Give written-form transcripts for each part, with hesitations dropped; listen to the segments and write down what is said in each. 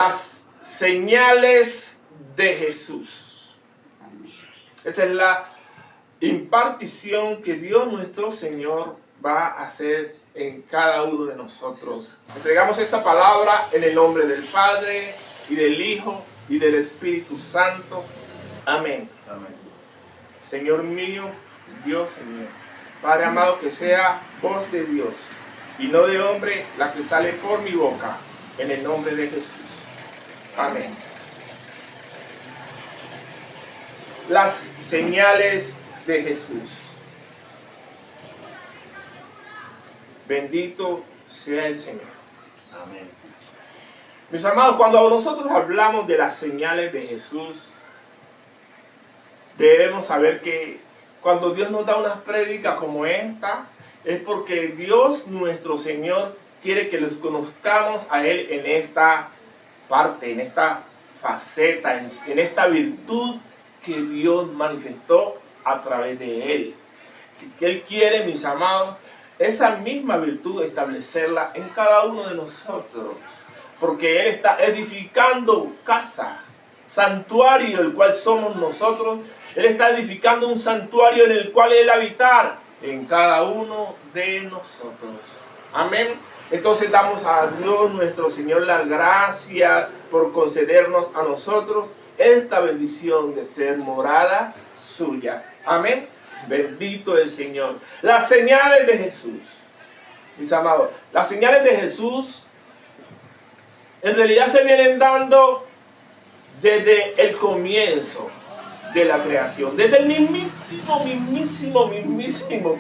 Las señales de Jesús. Esta es la impartición que Dios nuestro Señor va a hacer en cada uno de nosotros. Entregamos esta palabra en el nombre del Padre, y del Hijo, y del Espíritu Santo. Amén. Amén. Señor mío, Dios mío, Padre amado, que sea voz de Dios y no de hombre la que sale por mi boca, en el nombre de Jesús. Amén. Las señales de Jesús. Bendito sea el Señor. Amén. Mis amados, cuando nosotros hablamos de las señales de Jesús, debemos saber que cuando Dios nos da una prédica como esta, es porque Dios nuestro Señor quiere que los conozcamos a Él en esta parte, en esta faceta, en esta virtud que Dios manifestó a través de Él. Él quiere, mis amados, esa misma virtud establecerla en cada uno de nosotros, porque Él está edificando casa, santuario, el cual somos nosotros. Él está edificando un santuario en el cual Él habitar en cada uno de nosotros. Amén. Entonces damos a Dios nuestro Señor la gracia por concedernos a nosotros esta bendición de ser morada suya. Amén. Bendito el Señor. Las señales de Jesús. Mis amados, las señales de Jesús en realidad se vienen dando desde el comienzo de la creación. Desde el mismísimo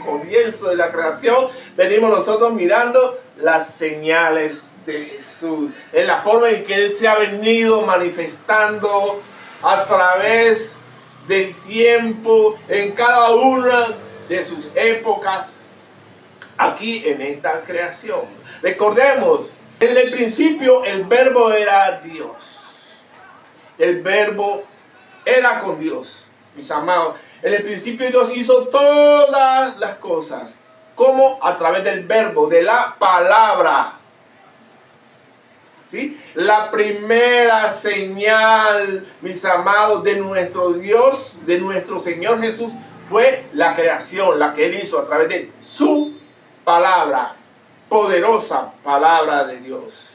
comienzo de la creación venimos nosotros mirando las señales de Jesús, en la forma en que Él se ha venido manifestando a través del tiempo, en cada una de sus épocas, aquí en esta creación. Recordemos, en el principio el verbo era Dios. El verbo era con Dios, mis amados. En el principio Dios hizo todas las cosas, como a través del verbo, de la palabra. ¿Sí? La primera señal, mis amados, de nuestro Dios, de nuestro Señor Jesús, fue la creación, la que Él hizo a través de su palabra, poderosa palabra de Dios,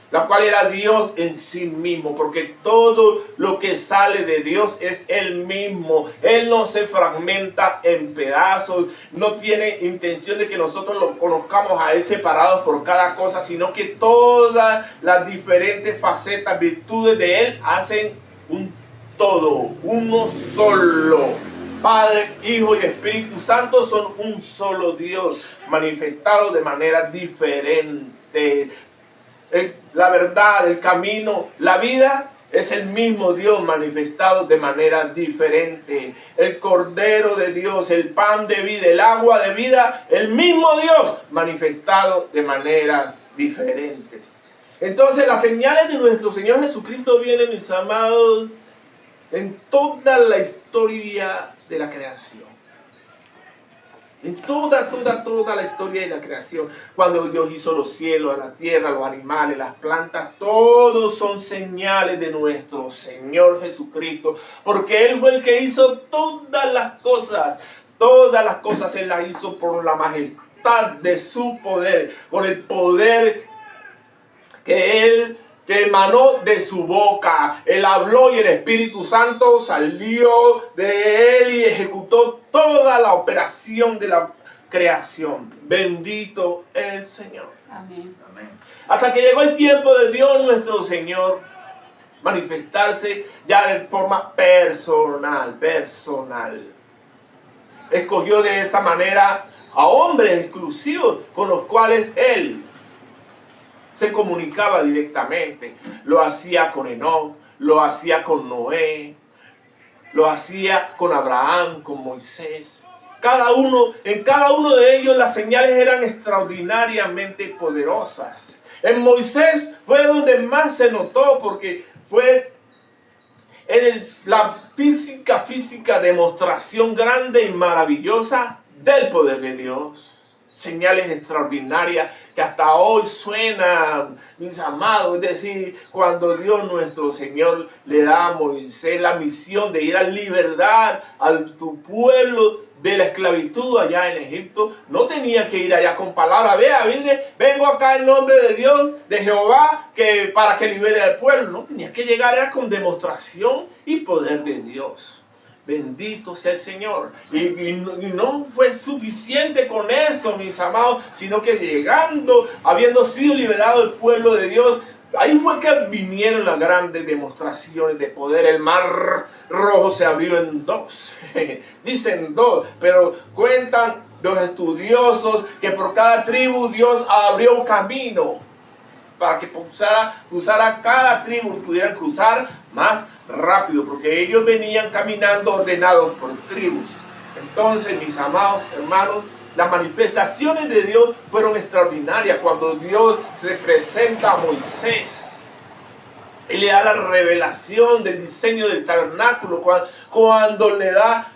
la cual era Dios en sí mismo, porque todo lo que sale de Dios es Él mismo. Él no se fragmenta en pedazos, no tiene intención de que nosotros lo conozcamos a Él separados por cada cosa, sino que todas las diferentes facetas, virtudes de Él hacen un todo, uno solo. Padre, Hijo y Espíritu Santo son un solo Dios, manifestado de manera diferente. La verdad, el camino, la vida es el mismo Dios manifestado de manera diferente. El Cordero de Dios, el pan de vida, el agua de vida, el mismo Dios manifestado de maneras diferentes. Entonces las señales de nuestro Señor Jesucristo vienen, mis amados, en toda la historia de la creación. En toda la historia de la creación, cuando Dios hizo los cielos, la tierra, los animales, las plantas, todos son señales de nuestro Señor Jesucristo, porque Él fue el que hizo todas las cosas Él las hizo por la majestad de su poder, por el poder que emanó de su boca. Él habló y el Espíritu Santo salió de Él y ejecutó toda la operación de la creación. Bendito el Señor. Amén. Amén. Hasta que llegó el tiempo de Dios nuestro Señor manifestarse ya de forma personal. Escogió de esa manera a hombres exclusivos con los cuales Él se comunicaba directamente. Lo hacía con Enoc, lo hacía con Noé, lo hacía con Abraham, con Moisés. En cada uno de ellos las señales eran extraordinariamente poderosas. En Moisés fue donde más se notó, porque fue la física demostración grande y maravillosa del poder de Dios. señales extraordinarias que hasta hoy suenan, mis amados. Es decir, cuando Dios nuestro Señor le da a Moisés la misión de ir a liberar a tu pueblo de la esclavitud allá en Egipto, no tenía que ir allá con palabras, vea, vengo acá en nombre de Dios, de Jehová, para que libere al pueblo. No, tenía que llegar allá con demostración y poder de Dios. Bendito sea el Señor. Y no fue suficiente con eso, mis amados, sino que llegando, habiendo sido liberado el pueblo de Dios, ahí fue que vinieron las grandes demostraciones de poder. El mar rojo se abrió en dos. Dicen dos, pero cuentan los estudiosos que por cada tribu Dios abrió un camino para que cruzara cada tribu, pudieran cruzar más rápido, porque ellos venían caminando ordenados por tribus. Entonces, mis amados hermanos, las manifestaciones de Dios fueron extraordinarias cuando Dios se presenta a Moisés. Él le da la revelación del diseño del tabernáculo, cuando le da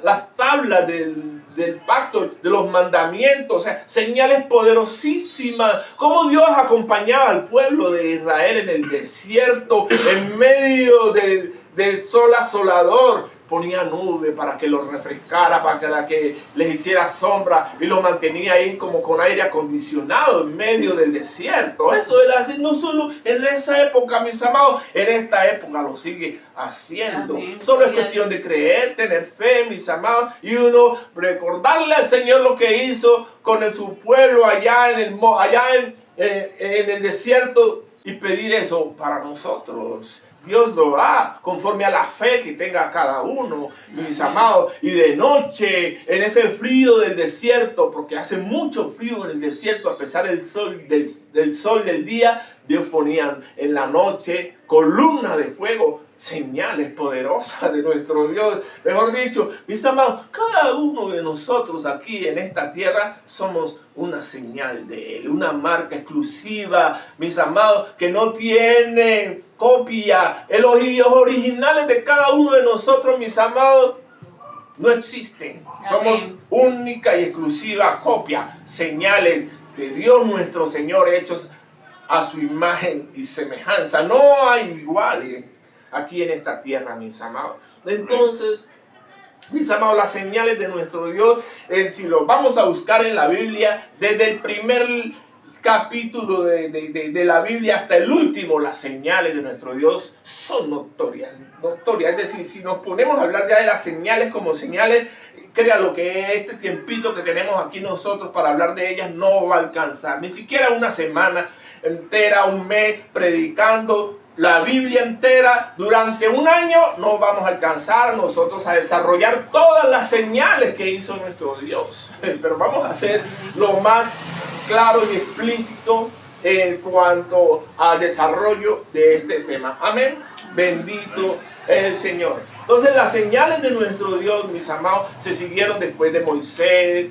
las tablas del pacto, de los mandamientos, o sea, señales poderosísimas. Cómo Dios acompañaba al pueblo de Israel en el desierto, en medio del sol asolador. Ponía nube para que los refrescara, para que les hiciera sombra, y los mantenía ahí como con aire acondicionado en medio del desierto. Eso era así, no solo en esa época, mis amados, en esta época lo sigue haciendo. Amén. Solo es cuestión de creer, tener fe, mis amados, y uno recordarle al Señor lo que hizo con su pueblo allá en el desierto, y pedir eso para nosotros. Dios lo da conforme a la fe que tenga cada uno, mis amados. Y de noche, en ese frío del desierto, porque hace mucho frío en el desierto, a pesar del sol del día, Dios ponía en la noche columnas de fuego, señales poderosas de nuestro Dios. Mejor dicho, mis amados, cada uno de nosotros aquí en esta tierra somos una señal de Él, una marca exclusiva, mis amados, que no tiene copia. Los originales de cada uno de nosotros, mis amados, no existen. Somos única y exclusiva copia, señales de Dios nuestro Señor, hechos a su imagen y semejanza. No hay iguales aquí en esta tierra, mis amados. Entonces, mis amados, las señales de nuestro Dios, si los vamos a buscar en la Biblia, desde el primer capítulo de la Biblia hasta el último, las señales de nuestro Dios son notorias. Es decir, si nos ponemos a hablar ya de las señales como señales, créalo que este tiempito que tenemos aquí nosotros para hablar de ellas no va a alcanzar. Ni siquiera una semana entera, un mes predicando la Biblia entera durante un año no vamos a alcanzar nosotros a desarrollar todas las señales que hizo nuestro Dios. Pero vamos a hacer lo más claro y explícito en cuanto al desarrollo de este tema. Amén. Bendito el Señor. Entonces las señales de nuestro Dios, mis amados, se siguieron después de Moisés.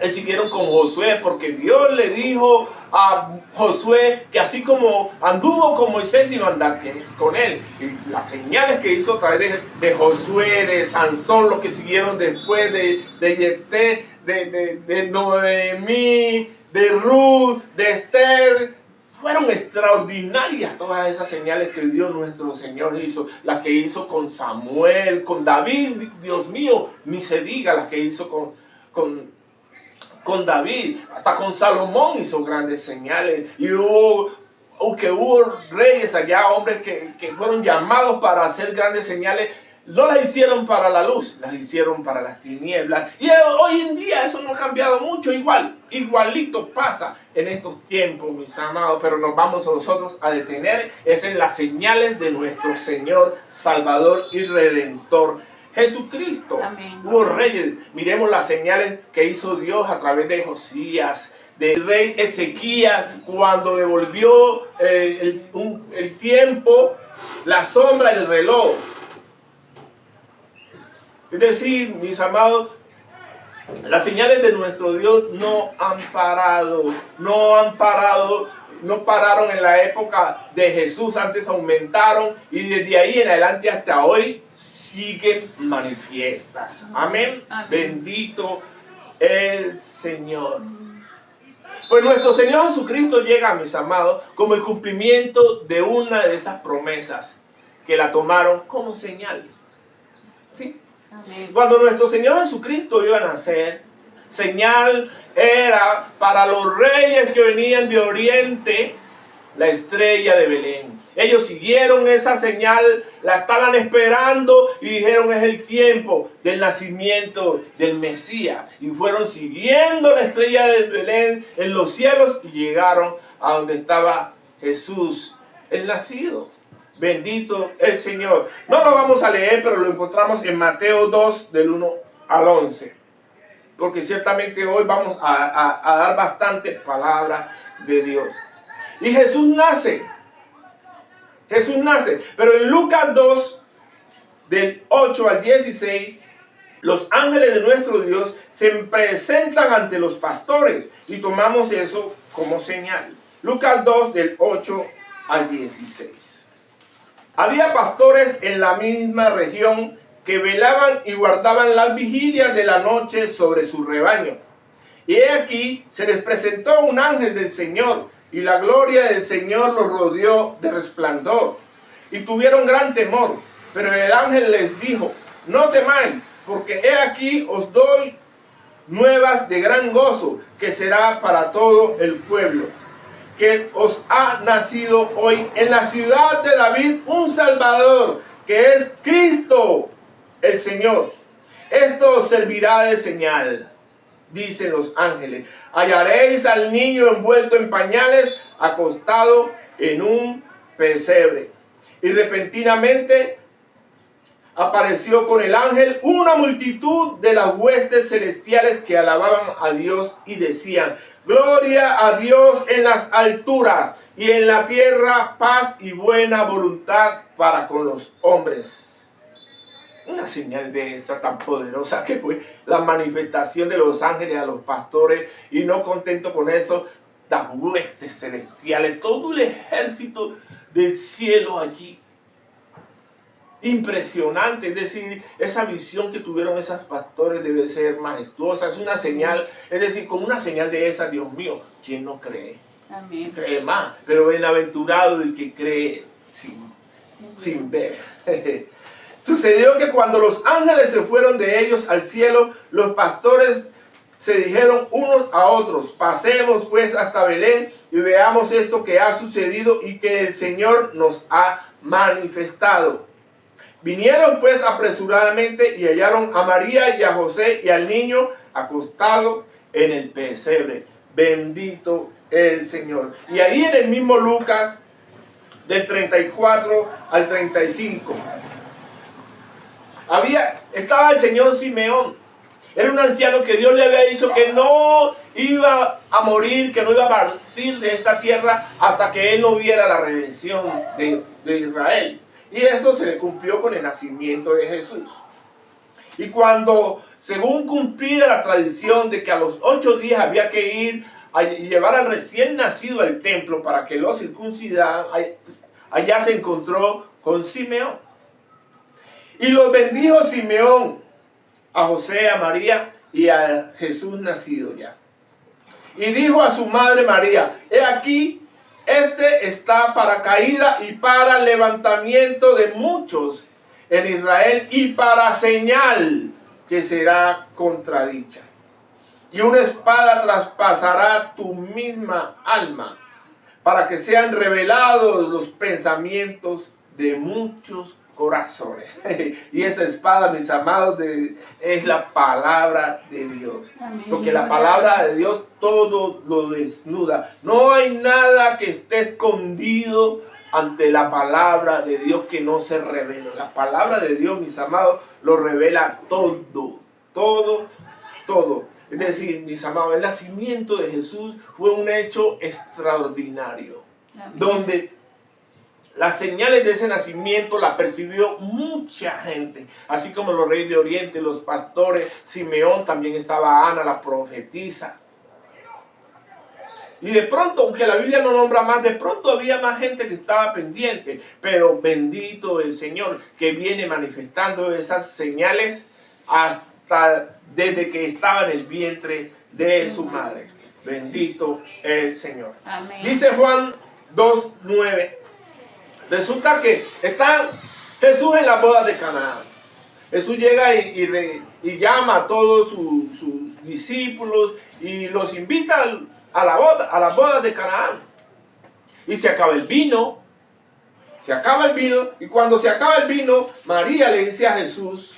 Siguieron con Josué, porque Dios le dijo a Josué que así como anduvo con Moisés iba a andar con él. Y las señales que hizo a través de Josué, de Sansón, los que siguieron después de Jefté, de Noemí, de Ruth, de Esther, fueron extraordinarias todas esas señales que Dios nuestro Señor hizo. Las que hizo con Samuel, con David, Dios mío, ni se diga las que hizo con David, hasta con Salomón hizo grandes señales. Y hubo reyes allá, hombres que fueron llamados para hacer grandes señales. No las hicieron para la luz, las hicieron para las tinieblas. Y hoy en día eso no ha cambiado mucho, igualito pasa en estos tiempos, mis amados. Pero nos vamos nosotros a detener es en las señales de nuestro Señor, Salvador y Redentor Jesucristo. Amén. Hubo reyes, miremos las señales que hizo Dios a través de Josías, del rey Ezequías, cuando devolvió el tiempo, la sombra y el reloj. Es decir, mis amados, las señales de nuestro Dios no pararon en la época de Jesús, antes aumentaron y desde ahí en adelante hasta hoy siguen manifiestas. Amén. Amén. Bendito el Señor. Pues nuestro Señor Jesucristo llega, mis amados, como el cumplimiento de una de esas promesas que la tomaron como señal. ¿Sí? Amén. Cuando nuestro Señor Jesucristo iba a nacer, señal era para los reyes que venían de Oriente, la estrella de Belén. Ellos siguieron esa señal, la estaban esperando y dijeron: es el tiempo del nacimiento del Mesías. Y fueron siguiendo la estrella de Belén en los cielos y llegaron a donde estaba Jesús, el nacido. Bendito el Señor. No lo vamos a leer, pero lo encontramos en Mateo 2, del 1 al 11. Porque ciertamente hoy vamos a dar bastante palabra de Dios. Y Jesús nace. Jesús nace. Pero en Lucas 2, del 8 al 16, los ángeles de nuestro Dios se presentan ante los pastores. Y tomamos eso como señal. Lucas 2, del 8 al 16. Había pastores en la misma región que velaban y guardaban las vigilias de la noche sobre su rebaño. Y he aquí, se les presentó un ángel del Señor, y la gloria del Señor los rodeó de resplandor. Y tuvieron gran temor. Pero el ángel les dijo: no temáis, porque he aquí os doy nuevas de gran gozo, que será para todo el pueblo. Que os ha nacido hoy en la ciudad de David un Salvador, que es Cristo el Señor. Esto os servirá de señal. Dicen los ángeles: hallaréis al niño envuelto en pañales, acostado en un pesebre. Y repentinamente apareció con el ángel una multitud de las huestes celestiales que alababan a Dios y decían: gloria a Dios en las alturas, y en la tierra paz y buena voluntad para con los hombres. Una señal de esa tan poderosa que fue la manifestación de los ángeles a los pastores, y no contento con eso, las huestes celestiales, todo el ejército del cielo allí. Impresionante, es decir, esa visión que tuvieron esos pastores debe ser majestuosa, es una señal, es decir, con una señal de esa, Dios mío, ¿quién no cree? Amén. Cree más, pero bienaventurado el que cree sin ver. Sucedió que cuando los ángeles se fueron de ellos al cielo, los pastores se dijeron unos a otros: pasemos pues hasta Belén y veamos esto que ha sucedido y que el Señor nos ha manifestado. Vinieron pues apresuradamente y hallaron a María y a José y al niño acostado en el pesebre. Bendito el Señor. Y ahí en el mismo Lucas, del 34 al 35, estaba el señor Simeón. Era un anciano que Dios le había dicho que no iba a morir, que no iba a partir de esta tierra hasta que él no viera la redención de Israel. Y eso se le cumplió con el nacimiento de Jesús. Y cuando, según cumplida la tradición de que a los 8 días había que ir a llevar al recién nacido al templo para que lo circuncidaran, allá se encontró con Simeón. Y los bendijo Simeón a José, a María y a Jesús nacido ya. Y dijo a su madre María: he aquí, este está para caída y para levantamiento de muchos en Israel, y para señal que será contradicha. Y una espada traspasará tu misma alma, para que sean revelados los pensamientos de muchos corazones. Y esa espada, mis amados, es la palabra de Dios. Amén. Porque la palabra de Dios todo lo desnuda. No hay nada que esté escondido ante la palabra de Dios que no se revele. La palabra de Dios, mis amados, lo revela todo. Es decir, mis amados, el nacimiento de Jesús fue un hecho extraordinario. Amén. Donde las señales de ese nacimiento la percibió mucha gente, así como los reyes de Oriente, los pastores, Simeón, también estaba Ana, la profetisa. Y de pronto, aunque la Biblia no nombra más, de pronto había más gente que estaba pendiente. Pero bendito el Señor, que viene manifestando esas señales hasta desde que estaba en el vientre de su madre. Bendito el Señor. Amén. Dice Juan 2:9. Resulta que está Jesús en las bodas de Canaán. Jesús llega y llama a todos sus discípulos y los invita a las bodas de Canaán. Y se acaba el vino. Se acaba el vino. Y cuando se acaba el vino, María le dice a Jesús,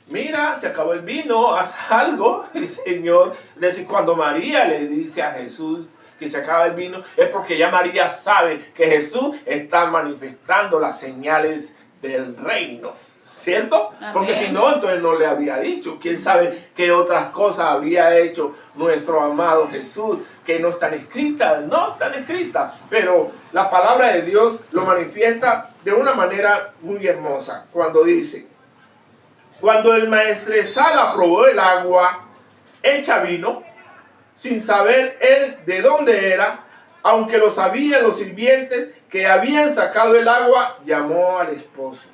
mira, se acabó el vino, haz algo. Y Señor, es decir, cuando María le dice a Jesús que se acaba el vino, es porque ya María sabe que Jesús está manifestando las señales del reino, ¿cierto? Amén. Porque si no, entonces no le había dicho. ¿Quién sabe qué otras cosas había hecho nuestro amado Jesús que no están escritas? No están escritas, pero la palabra de Dios lo manifiesta de una manera muy hermosa cuando dice: cuando el maestresala probó el agua hecha vino, sin saber él de dónde era, aunque lo sabían los sirvientes que habían sacado el agua, llamó al esposo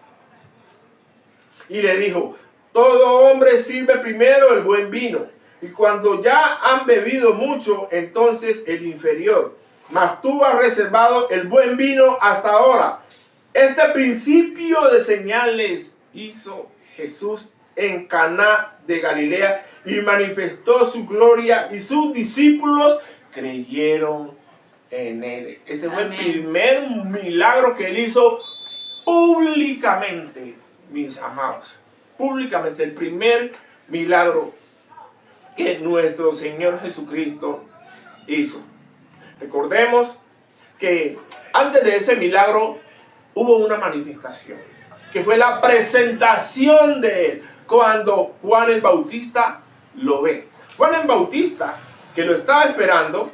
y le dijo: todo hombre sirve primero el buen vino, y cuando ya han bebido mucho, entonces el inferior. Mas tú has reservado el buen vino hasta ahora. Este principio de señales hizo Jesús en Caná de Galilea y manifestó su gloria, y sus discípulos creyeron en él. Ese fue el primer milagro que él hizo públicamente, mis amados. Públicamente, el primer milagro que nuestro Señor Jesucristo hizo. Recordemos que antes de ese milagro hubo una manifestación, que fue la presentación de él, cuando Juan el Bautista lo ve. Juan el Bautista, que lo estaba esperando,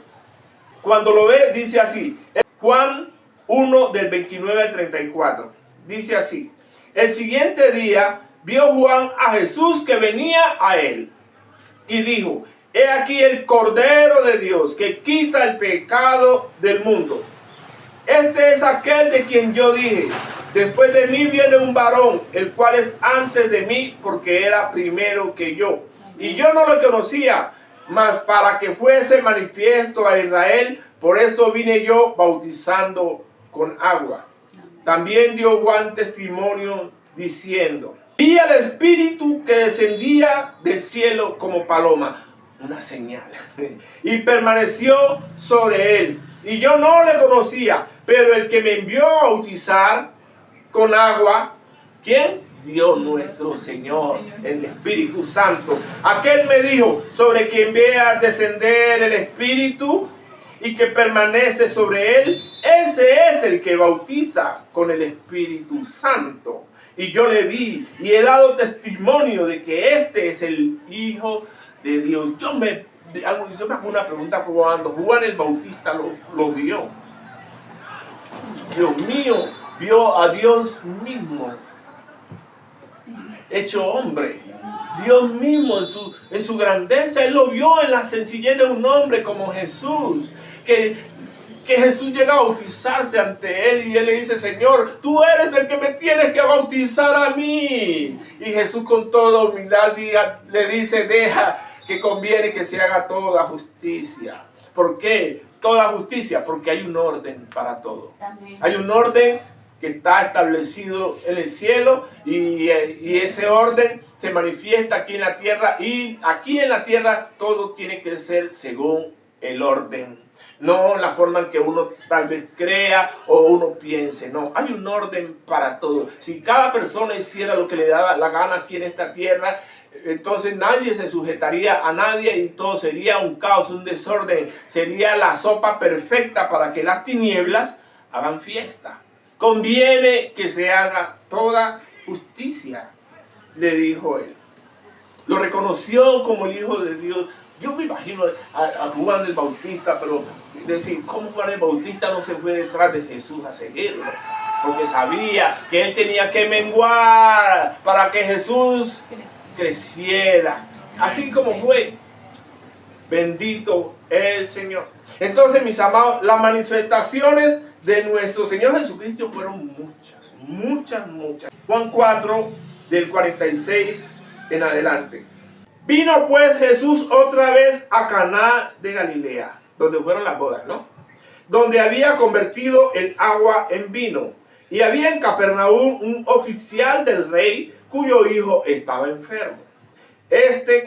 cuando lo ve, dice así, Juan 1 del 29 al 34, dice así: el siguiente día vio Juan a Jesús que venía a él, y dijo: he aquí el Cordero de Dios que quita el pecado del mundo. Este es aquel de quien yo dije: después de mí viene un varón, el cual es antes de mí, porque era primero que yo. Y yo no lo conocía, mas para que fuese manifiesto a Israel, por esto vine yo bautizando con agua. También dio Juan testimonio diciendo: vi al Espíritu que descendía del cielo como paloma, una señal, y permaneció sobre él. Y yo no le conocía, pero el que me envió a bautizar con agua, ¿quién? Dios nuestro Señor, el Espíritu Santo. Aquel me dijo: sobre quien vea descender el Espíritu y que permanece sobre él, ese es el que bautiza con el Espíritu Santo. Y yo le vi y he dado testimonio de que este es el Hijo de Dios. Yo me hago una pregunta: cuando Juan el Bautista lo vio, Dios mío, vio a Dios mismo hecho hombre. Dios mismo en su grandeza, él lo vio en la sencillez de un hombre como Jesús, que Jesús llega a bautizarse ante él y él le dice: Señor, tú eres el que me tienes que bautizar a mí. Y Jesús con toda humildad le dice: deja que conviene que se haga toda justicia. ¿Por qué? Toda justicia, porque hay un orden para todo. Amén. Hay un orden que está establecido en el cielo y ese orden se manifiesta aquí en la tierra, y aquí en la tierra todo tiene que ser según el orden, no la forma en que uno tal vez crea o uno piense. No, hay un orden para todo. Si cada persona hiciera lo que le daba la gana aquí en esta tierra, entonces nadie se sujetaría a nadie y todo sería un caos, un desorden. Sería la sopa perfecta para que las tinieblas hagan fiesta. Conviene que se haga toda justicia, le dijo él. Lo reconoció como el Hijo de Dios. Yo me imagino a Juan el Bautista, pero decir, ¿cómo Juan el Bautista no se fue detrás de Jesús a seguirlo? Porque sabía que él tenía que menguar para que Jesús creciera. Así como fue. Bendito el Señor. Entonces, mis amados, las manifestaciones de nuestro Señor Jesucristo fueron muchas. Juan 4, del 46 en adelante. Vino pues Jesús otra vez a Caná de Galilea, donde fueron las bodas, ¿no? Donde había convertido el agua en vino. Y había en Capernaum un oficial del rey cuyo hijo estaba enfermo.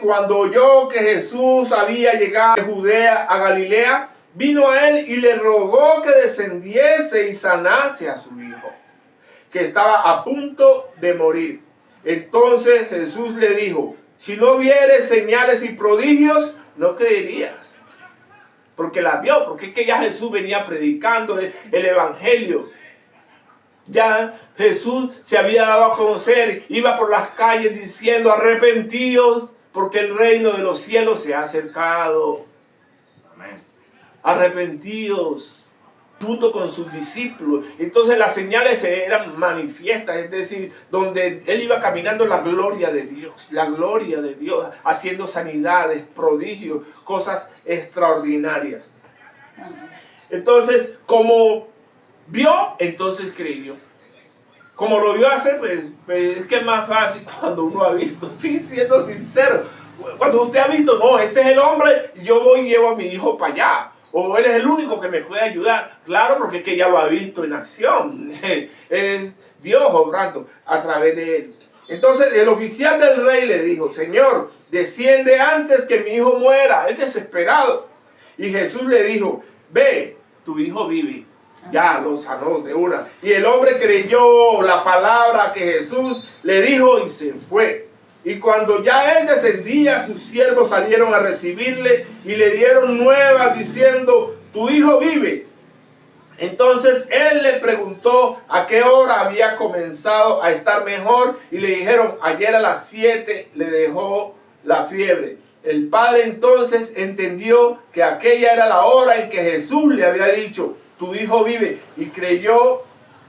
Cuando oyó que Jesús había llegado de Judea a Galilea, vino a él y le rogó que descendiese y sanase a su hijo, que estaba a punto de morir. Entonces Jesús le dijo: si no vieres señales y prodigios, no creerías. Porque la vio, porque es que ya Jesús venía predicando el evangelio. Ya Jesús se había dado a conocer, iba por las calles diciendo: arrepentíos, porque el reino de los cielos se ha acercado. Amén. Arrepentíos, junto con sus discípulos. Entonces las señales eran manifiestas, es decir, donde él iba caminando, la gloria de Dios, haciendo sanidades, prodigios, cosas extraordinarias. Entonces, como vio, entonces creyó. Como lo vio hacer, pues es que es más fácil cuando uno ha visto, sí, siendo sincero. Cuando usted ha visto, no, este es el hombre, yo voy y llevo a mi hijo para allá. O él es el único que me puede ayudar. Claro, porque es que ya lo ha visto en acción. Es Dios obrando a través de él. Entonces el oficial del rey le dijo: Señor, desciende antes que mi hijo muera. Es desesperado. Y Jesús le dijo: ve, tu hijo vive. Ya lo sanó de una. Y el hombre creyó la palabra que Jesús le dijo y se fue. Y cuando ya él descendía, sus siervos salieron a recibirle y le dieron nuevas diciendo: tu hijo vive. Entonces él le preguntó a qué hora había comenzado a estar mejor y le dijeron: ayer a las 7 le dejó la fiebre. El padre entonces entendió que aquella era la hora en que Jesús le había dicho: tu hijo vive, y creyó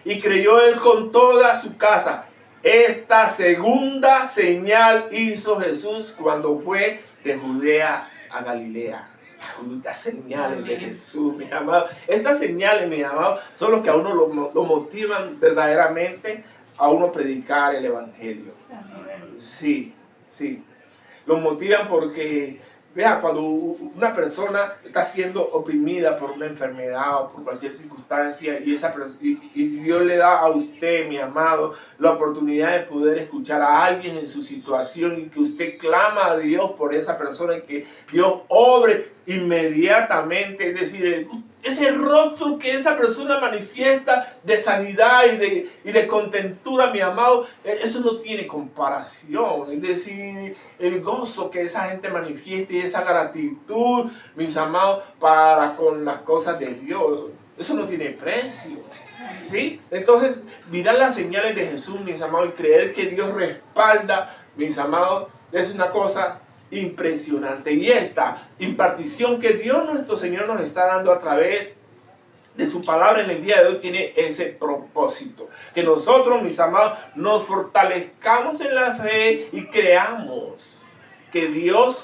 él con toda su casa. Esta segunda señal hizo Jesús cuando fue de Judea a Galilea. Las señales de Jesús, mis amados. Estas señales, mis amados, son los que a uno lo motivan verdaderamente a uno predicar el evangelio. Sí, sí. Lo motivan porque, vea, cuando una persona está siendo oprimida por una enfermedad o por cualquier circunstancia y Dios le da a usted, mi amado, la oportunidad de poder escuchar a alguien en su situación y que usted clama a Dios por esa persona y que Dios obre inmediatamente, es decir, ese rostro que esa persona manifiesta de sanidad y de contentura, mi amado, eso no tiene comparación. Es decir, el gozo que esa gente manifiesta y esa gratitud, mis amados, para con las cosas de Dios, eso no tiene precio. ¿Sí? Entonces, mirar las señales de Jesús, mis amados, y creer que Dios respalda, mis amados, es una cosa impresionante. Y esta impartición que Dios nuestro Señor nos está dando a través de su palabra en el día de hoy tiene ese propósito, que nosotros, mis amados, nos fortalezcamos en la fe y creamos que Dios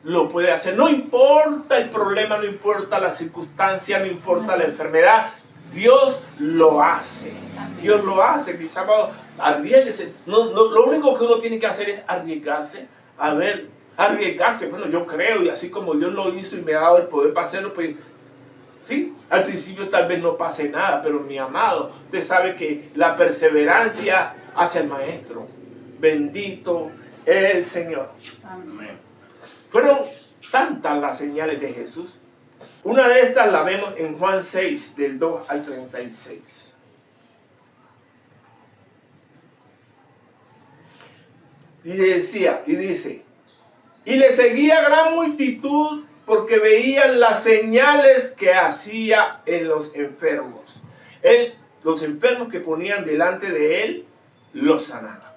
lo puede hacer. No importa el problema, no importa la circunstancia, no importa la enfermedad, Dios lo hace. Dios lo hace, mis amados. Arriesguese. Lo único que uno tiene que hacer es arriesgarse. Arriesgarse. Bueno, yo creo, y así como Dios lo hizo y me ha dado el poder para hacerlo, pues sí, al principio tal vez no pase nada, pero mi amado, usted sabe que la perseverancia hace al maestro. Bendito el Señor. Amén. Fueron tantas las señales de Jesús. Una de estas la vemos en Juan 6, del 2 al 36. Y dice, y le seguía gran multitud porque veían las señales que hacía en los enfermos. Los enfermos que ponían delante de él, los sanaba.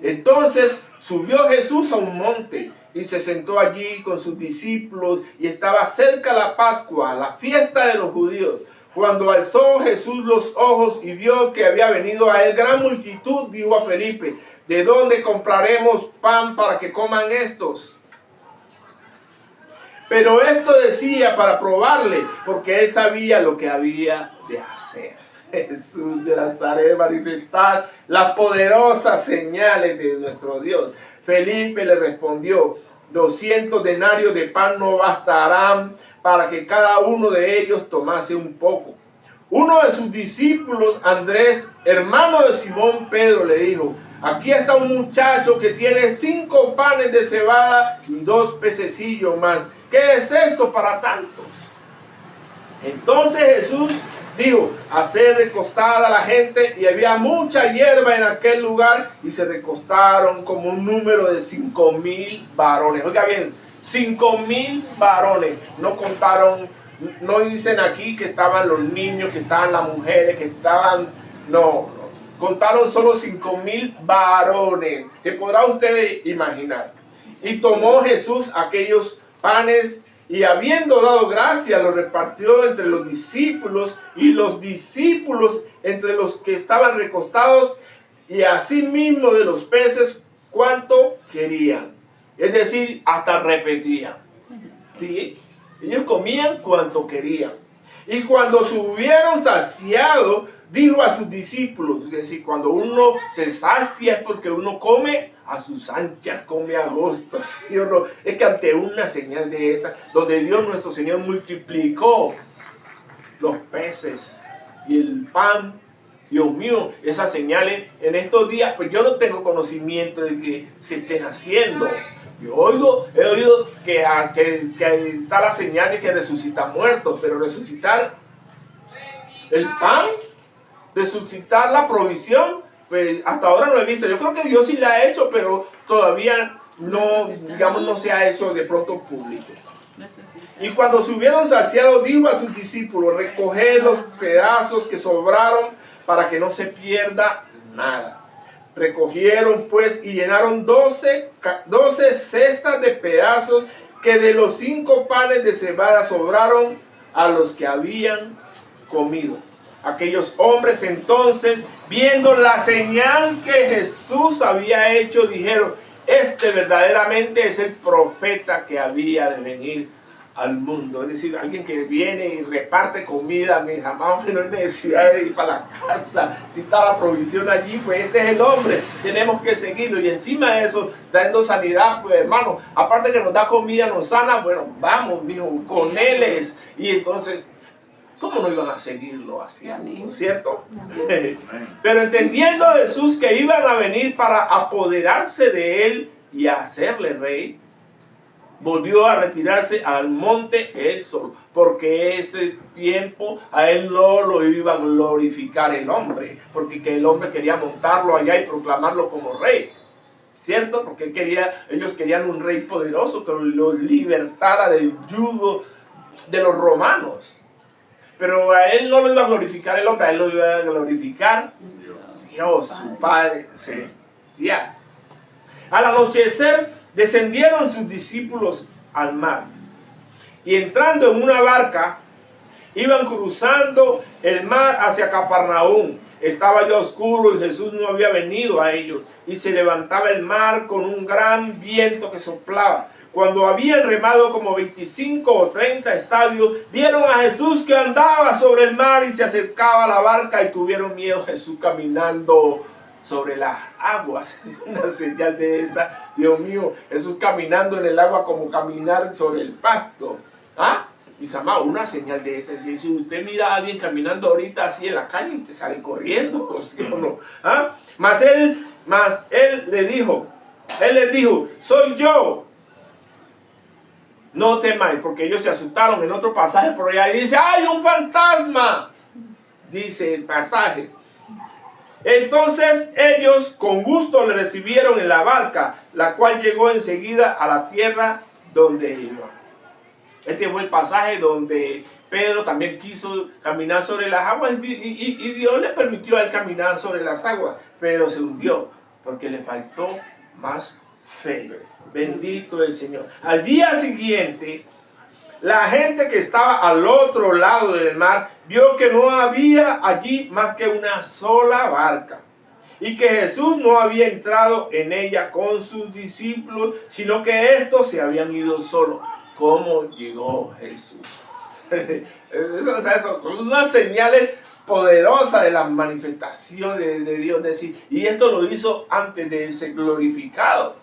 Entonces subió Jesús a un monte y se sentó allí con sus discípulos, y estaba cerca la Pascua, la fiesta de los judíos. Cuando alzó Jesús los ojos y vio que había venido a él gran multitud, dijo a Felipe: ¿de dónde compraremos pan para que coman estos? Pero esto decía para probarle, porque él sabía lo que había de hacer. Jesús de Nazaret, manifestar las poderosas señales de nuestro Dios. Felipe le respondió: 200 denarios de pan no bastarán para que cada uno de ellos tomase un poco. Uno de sus discípulos, Andrés, hermano de Simón Pedro, le dijo: aquí está un muchacho que tiene 5 panes de cebada y 2 pececillos más. ¿Qué es esto para tantos? Entonces Jesús dijo: hacer recostada a la gente, y había mucha hierba en aquel lugar, y se recostaron como un número de 5,000 varones. Oiga bien, 5,000 varones. No contaron, no dicen aquí que estaban los niños, que estaban las mujeres, que estaban, no. Contaron solo 5,000 varones. ¿Qué podrá usted imaginar? Y tomó Jesús aquellos panes, y habiendo dado gracia, lo repartió entre los discípulos, y los discípulos entre los que estaban recostados, y asimismo de los peces cuanto querían. Es decir, hasta repetían. ¿Sí? Ellos comían cuanto querían. Y cuando se hubieron saciado, dijo a sus discípulos, es decir, cuando uno se sacia es porque uno come a sus anchas, come a gusto, ¿sí o no? Es que ante una señal de esa, donde Dios nuestro Señor multiplicó los peces y el pan, Dios mío, esas señales en estos días, pues yo no tengo conocimiento de que se estén haciendo. Yo he oído que está la señal de que resucitan muertos, pero resucitar el pan, resucitar la provisión, pues hasta ahora no he visto. Yo creo que Dios sí la ha hecho, pero todavía no, digamos, no se ha hecho de pronto público. Y cuando se hubieron saciado, dijo a sus discípulos: recoged los pedazos que sobraron para que no se pierda nada. Recogieron pues y llenaron 12 cestas de pedazos que de los 5 panes de cebada sobraron a los que habían comido. Aquellos hombres entonces, viendo la señal que Jesús había hecho, dijeron: este verdaderamente es el profeta que había de venir al mundo. Es decir, alguien que viene y reparte comida, mis amados, que no hay necesidad de ir para la casa. Si está la provisión allí, pues este es el hombre, tenemos que seguirlo. Y encima de eso, dando sanidad, pues hermano, aparte que nos da comida, nos sana, bueno, vamos, mijo, con él es. Y entonces, ¿cómo no iban a seguirlo haciendo? ¿Cierto? Pero entendiendo Jesús que iban a venir para apoderarse de él y hacerle rey, volvió a retirarse al monte él solo, porque este tiempo a él no lo iba a glorificar el hombre, porque que el hombre quería montarlo allá y proclamarlo como rey, ¿cierto? Porque ellos querían un rey poderoso que los libertara del yugo de los romanos. Pero a él no lo iba a glorificar el hombre, a él lo iba a glorificar Dios, su Padre celestial. Al anochecer descendieron sus discípulos al mar, y entrando en una barca, iban cruzando el mar hacia Capernaum. Estaba ya oscuro y Jesús no había venido a ellos, y se levantaba el mar con un gran viento que soplaba. Cuando habían remado como 25 o 30 estadios, vieron a Jesús que andaba sobre el mar y se acercaba a la barca, y tuvieron miedo. Jesús caminando sobre las aguas, una señal de esa, Dios mío, Jesús caminando en el agua como caminar sobre el pasto. ¿Ah? Mis amados, una señal de esa. Si usted mira a alguien caminando ahorita así en la calle, usted sale corriendo, ¿sí o no? ¿Ah? Mas él les dijo, soy yo. No temáis, porque ellos se asustaron. En otro pasaje por allá y dice: ¡hay un fantasma! Dice el pasaje. Entonces ellos con gusto le recibieron en la barca, la cual llegó enseguida a la tierra donde iba. Este fue el pasaje donde Pedro también quiso caminar sobre las aguas, y Dios le permitió a él caminar sobre las aguas, pero se hundió porque le faltó más fe. Bendito el Señor. Al día siguiente, la gente que estaba al otro lado del mar vio que no había allí más que una sola barca, y que Jesús no había entrado en ella con sus discípulos, sino que estos se habían ido solos. ¿Cómo llegó Jesús? Eso son unas señales poderosas de la manifestación de Dios. Y esto lo hizo antes de ser glorificado.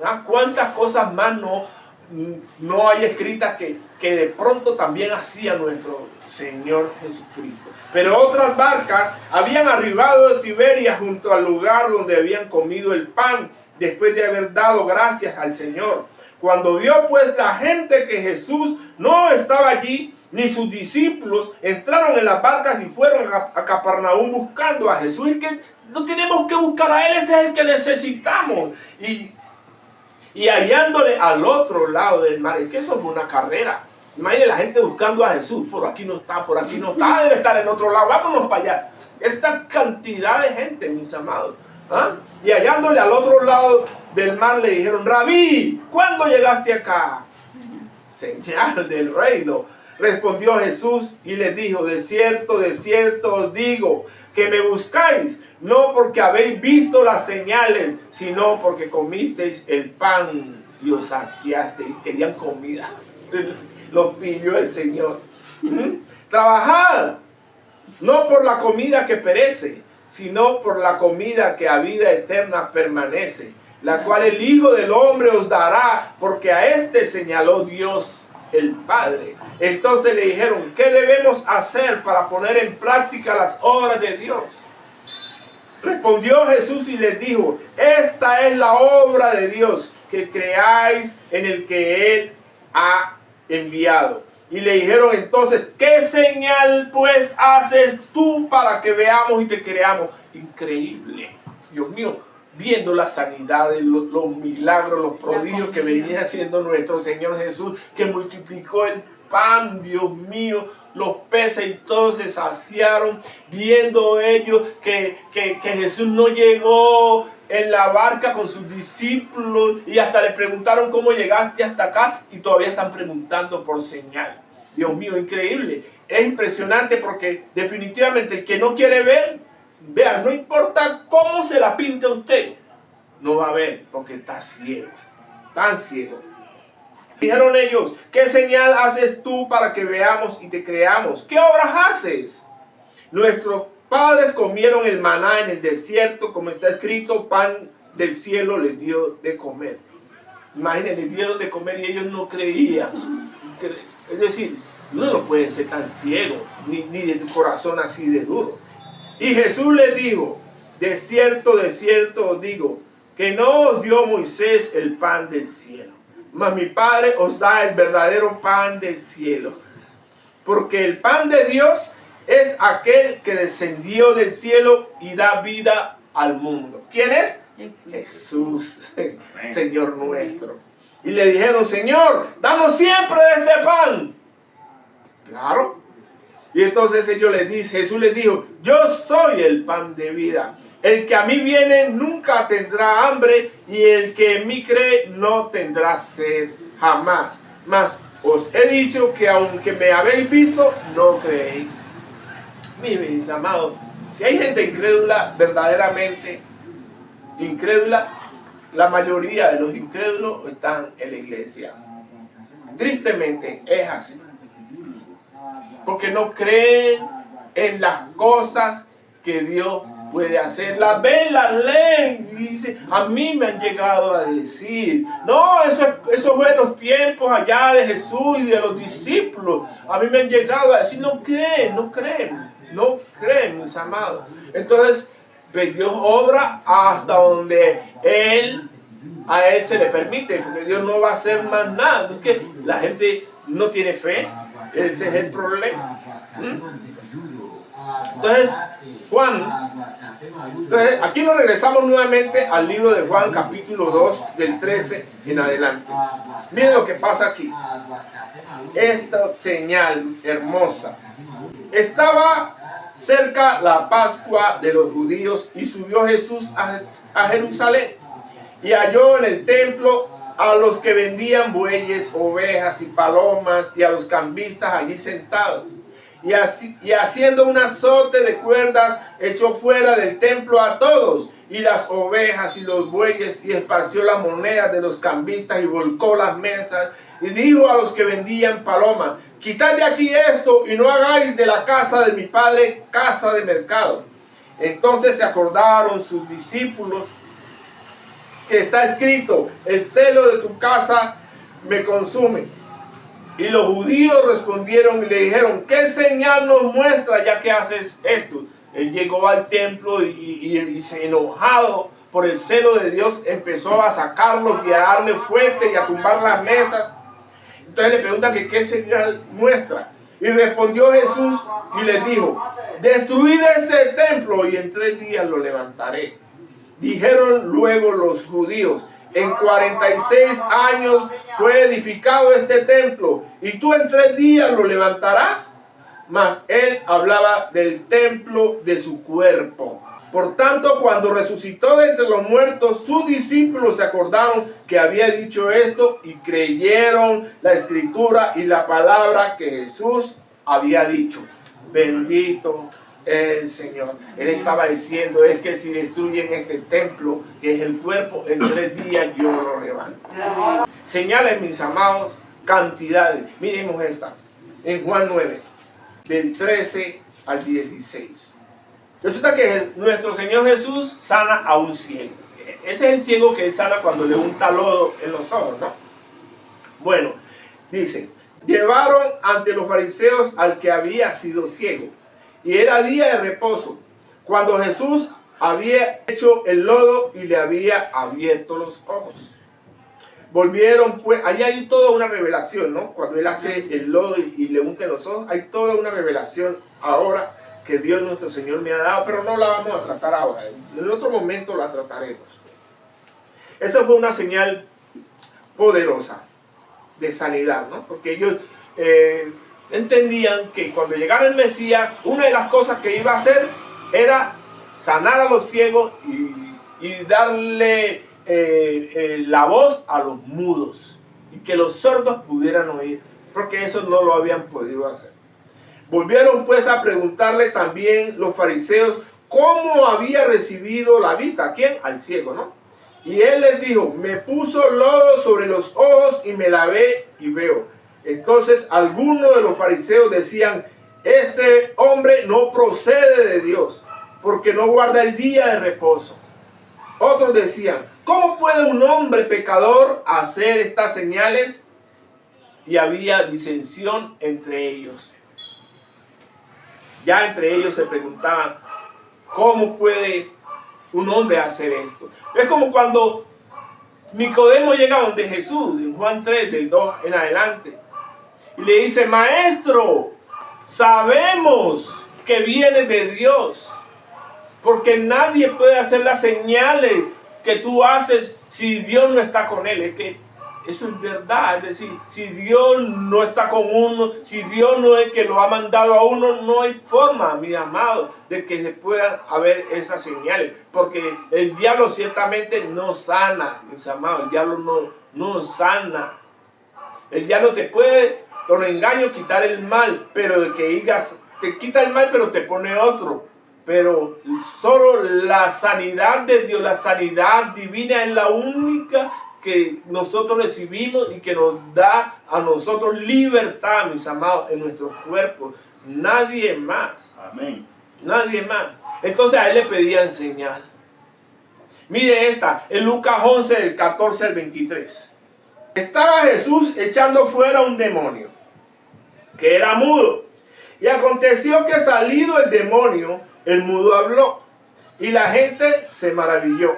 ¿Ah? ¿Cuántas cosas más no hay escritas que de pronto también hacía nuestro Señor Jesucristo? Pero otras barcas habían arribado de Tiberias junto al lugar donde habían comido el pan, después de haber dado gracias al Señor. Cuando vio pues la gente que Jesús no estaba allí, ni sus discípulos, entraron en las barcas y fueron a Capernaum buscando a Jesús. Es que no tenemos que buscar a Él, este es el que necesitamos. Y hallándole al otro lado del mar, es que eso es una carrera. Imagínense la gente buscando a Jesús, por aquí no está, debe estar en otro lado, vámonos para allá. Esta cantidad de gente, mis amados. ¿Ah? Y hallándole al otro lado del mar le dijeron: Rabí, ¿cuándo llegaste acá? Señal del reino. Respondió Jesús y les dijo: de cierto os digo, que me buscáis, no porque habéis visto las señales, sino porque comisteis el pan y os saciasteis. Querían comida. Lo pidió el Señor. Trabajad, no por la comida que perece, sino por la comida que a vida eterna permanece, la cual el Hijo del Hombre os dará, porque a este señaló Dios el Padre. Entonces le dijeron: ¿qué debemos hacer para poner en práctica las obras de Dios? Respondió Jesús y les dijo: esta es la obra de Dios, que creáis en el que Él ha enviado. Y le dijeron entonces: ¿qué señal pues haces tú para que veamos y te creamos? Increíble, Dios mío, viendo las sanidades, los milagros, los prodigios que venía haciendo nuestro Señor Jesús, que multiplicó el pan, Dios mío, los peces y todos se saciaron, viendo ellos que Jesús no llegó en la barca con sus discípulos, y hasta le preguntaron: ¿cómo llegaste hasta acá? Y todavía están preguntando por señal. Dios mío, increíble. Es impresionante, porque definitivamente el que no quiere ver, vean, no importa cómo se la pinte usted, no va a ver, porque está ciego, tan ciego. Dijeron ellos: ¿qué señal haces tú para que veamos y te creamos? ¿Qué obras haces? Nuestros padres comieron el maná en el desierto, como está escrito: pan del cielo les dio de comer. Imagínense, les dieron de comer y ellos no creían. Es decir, uno no puede ser tan ciego, ni de corazón así de duro. Y Jesús les dijo: de cierto os digo, que no os dio Moisés el pan del cielo, mas mi Padre os da el verdadero pan del cielo. Porque el pan de Dios es aquel que descendió del cielo y da vida al mundo. ¿Quién es? Jesús, Señor nuestro. Y le dijeron: Señor, danos siempre de este pan. Claro. Y entonces Jesús les dijo: yo soy el pan de vida. El que a mí viene nunca tendrá hambre, y el que en mí cree no tendrá sed jamás. Mas os he dicho que aunque me habéis visto, no creéis. Mis amados, si hay gente incrédula, verdaderamente incrédula, la mayoría de los incrédulos están en la iglesia. Tristemente es así. Porque no creen en las cosas que Dios puede hacer. Las ven, las leen y dicen: a mí me han llegado a decir, no, esos buenos tiempos allá de Jesús y de los discípulos, a mí me han llegado a decir. No creen, mis amados. Entonces, pues Dios obra hasta donde a Él se le permite, porque Dios no va a hacer más nada. Es que la gente no tiene fe. Ese es el problema. Entonces, aquí nos regresamos nuevamente al libro de Juan, capítulo 2, del 13 en adelante. Miren lo que pasa aquí. Esta señal hermosa. Estaba cerca la Pascua de los judíos, y subió Jesús a Jerusalén, y halló en el templo a los que vendían bueyes, ovejas y palomas, y a los cambistas allí sentados. Y haciendo un azote de cuerdas, echó fuera del templo a todos, y las ovejas y los bueyes, y esparció las monedas de los cambistas, y volcó las mesas, y dijo a los que vendían palomas: quitad de aquí esto, y no hagáis de la casa de mi padre casa de mercado. Entonces se acordaron sus discípulos que está escrito: el celo de tu casa me consume. Y los judíos respondieron y le dijeron: ¿qué señal nos muestra ya que haces esto? Él llegó al templo y se enojado por el celo de Dios, empezó a sacarlos y a darle fuerte y a tumbar las mesas. Entonces le preguntan que qué señal muestra. Y respondió Jesús y les dijo: destruid ese templo y en 3 días lo levantaré. Dijeron luego los judíos: en 46 años fue edificado este templo, y tú en 3 días lo levantarás. Mas él hablaba del templo de su cuerpo. Por tanto, cuando resucitó de entre los muertos, sus discípulos se acordaron que había dicho esto y creyeron la escritura y la palabra que Jesús había dicho. Bendito el Señor. Él estaba diciendo: es que si destruyen este templo, que es el cuerpo, en 3 días yo lo levanto. Señales, mis amados, cantidades. Miremos esta, en Juan 9, del 13 al 16. Resulta que nuestro Señor Jesús sana a un ciego. Ese es el ciego que sana cuando le unta lodo en los ojos, ¿no? Bueno, dice: llevaron ante los fariseos al que había sido ciego, y era día de reposo, cuando Jesús había hecho el lodo y le había abierto los ojos. Volvieron pues, ahí hay toda una revelación, ¿no? Cuando él hace el lodo y le unta en los ojos, hay toda una revelación ahora que Dios nuestro Señor me ha dado, pero no la vamos a tratar ahora. En otro momento la trataremos. Esa fue una señal poderosa de sanidad, ¿no? Porque ellos entendían que cuando llegara el Mesías, una de las cosas que iba a hacer era sanar a los ciegos y darle la voz a los mudos, y que los sordos pudieran oír, porque eso no lo habían podido hacer. Volvieron pues a preguntarle también los fariseos cómo había recibido la vista. ¿A quién? Al ciego, ¿no? Y él les dijo: me puso lodo sobre los ojos y me lavé y veo. Entonces algunos de los fariseos decían: este hombre no procede de Dios, porque no guarda el día de reposo. Otros decían: ¿cómo puede un hombre pecador hacer estas señales? Y había disensión entre ellos. Ya entre ellos se preguntaban: ¿cómo puede un hombre hacer esto? Es como cuando Nicodemo llega donde Jesús, en Juan 3, del 2 en adelante, y le dice: maestro, sabemos que viene de Dios, porque nadie puede hacer las señales que tú haces si Dios no está con él. Es que eso es verdad. Es decir, si Dios no está con uno, si Dios no es que lo ha mandado a uno, no hay forma, mi amado, de que se puedan haber esas señales. Porque el diablo ciertamente no sana, mis amados. El diablo no sana. El diablo te puede, con engaño, quitar el mal, pero de que digas, te quita el mal, pero te pone otro. Pero solo la sanidad de Dios, la sanidad divina, es la única que nosotros recibimos y que nos da a nosotros libertad, mis amados, en nuestros cuerpos. Nadie más. Amén. Nadie más. Entonces a él le pedían señal. Mire esta, en Lucas 11, del 14 al 23. Estaba Jesús echando fuera un demonio, que era mudo. Y aconteció que salido el demonio, el mudo habló, y la gente se maravilló.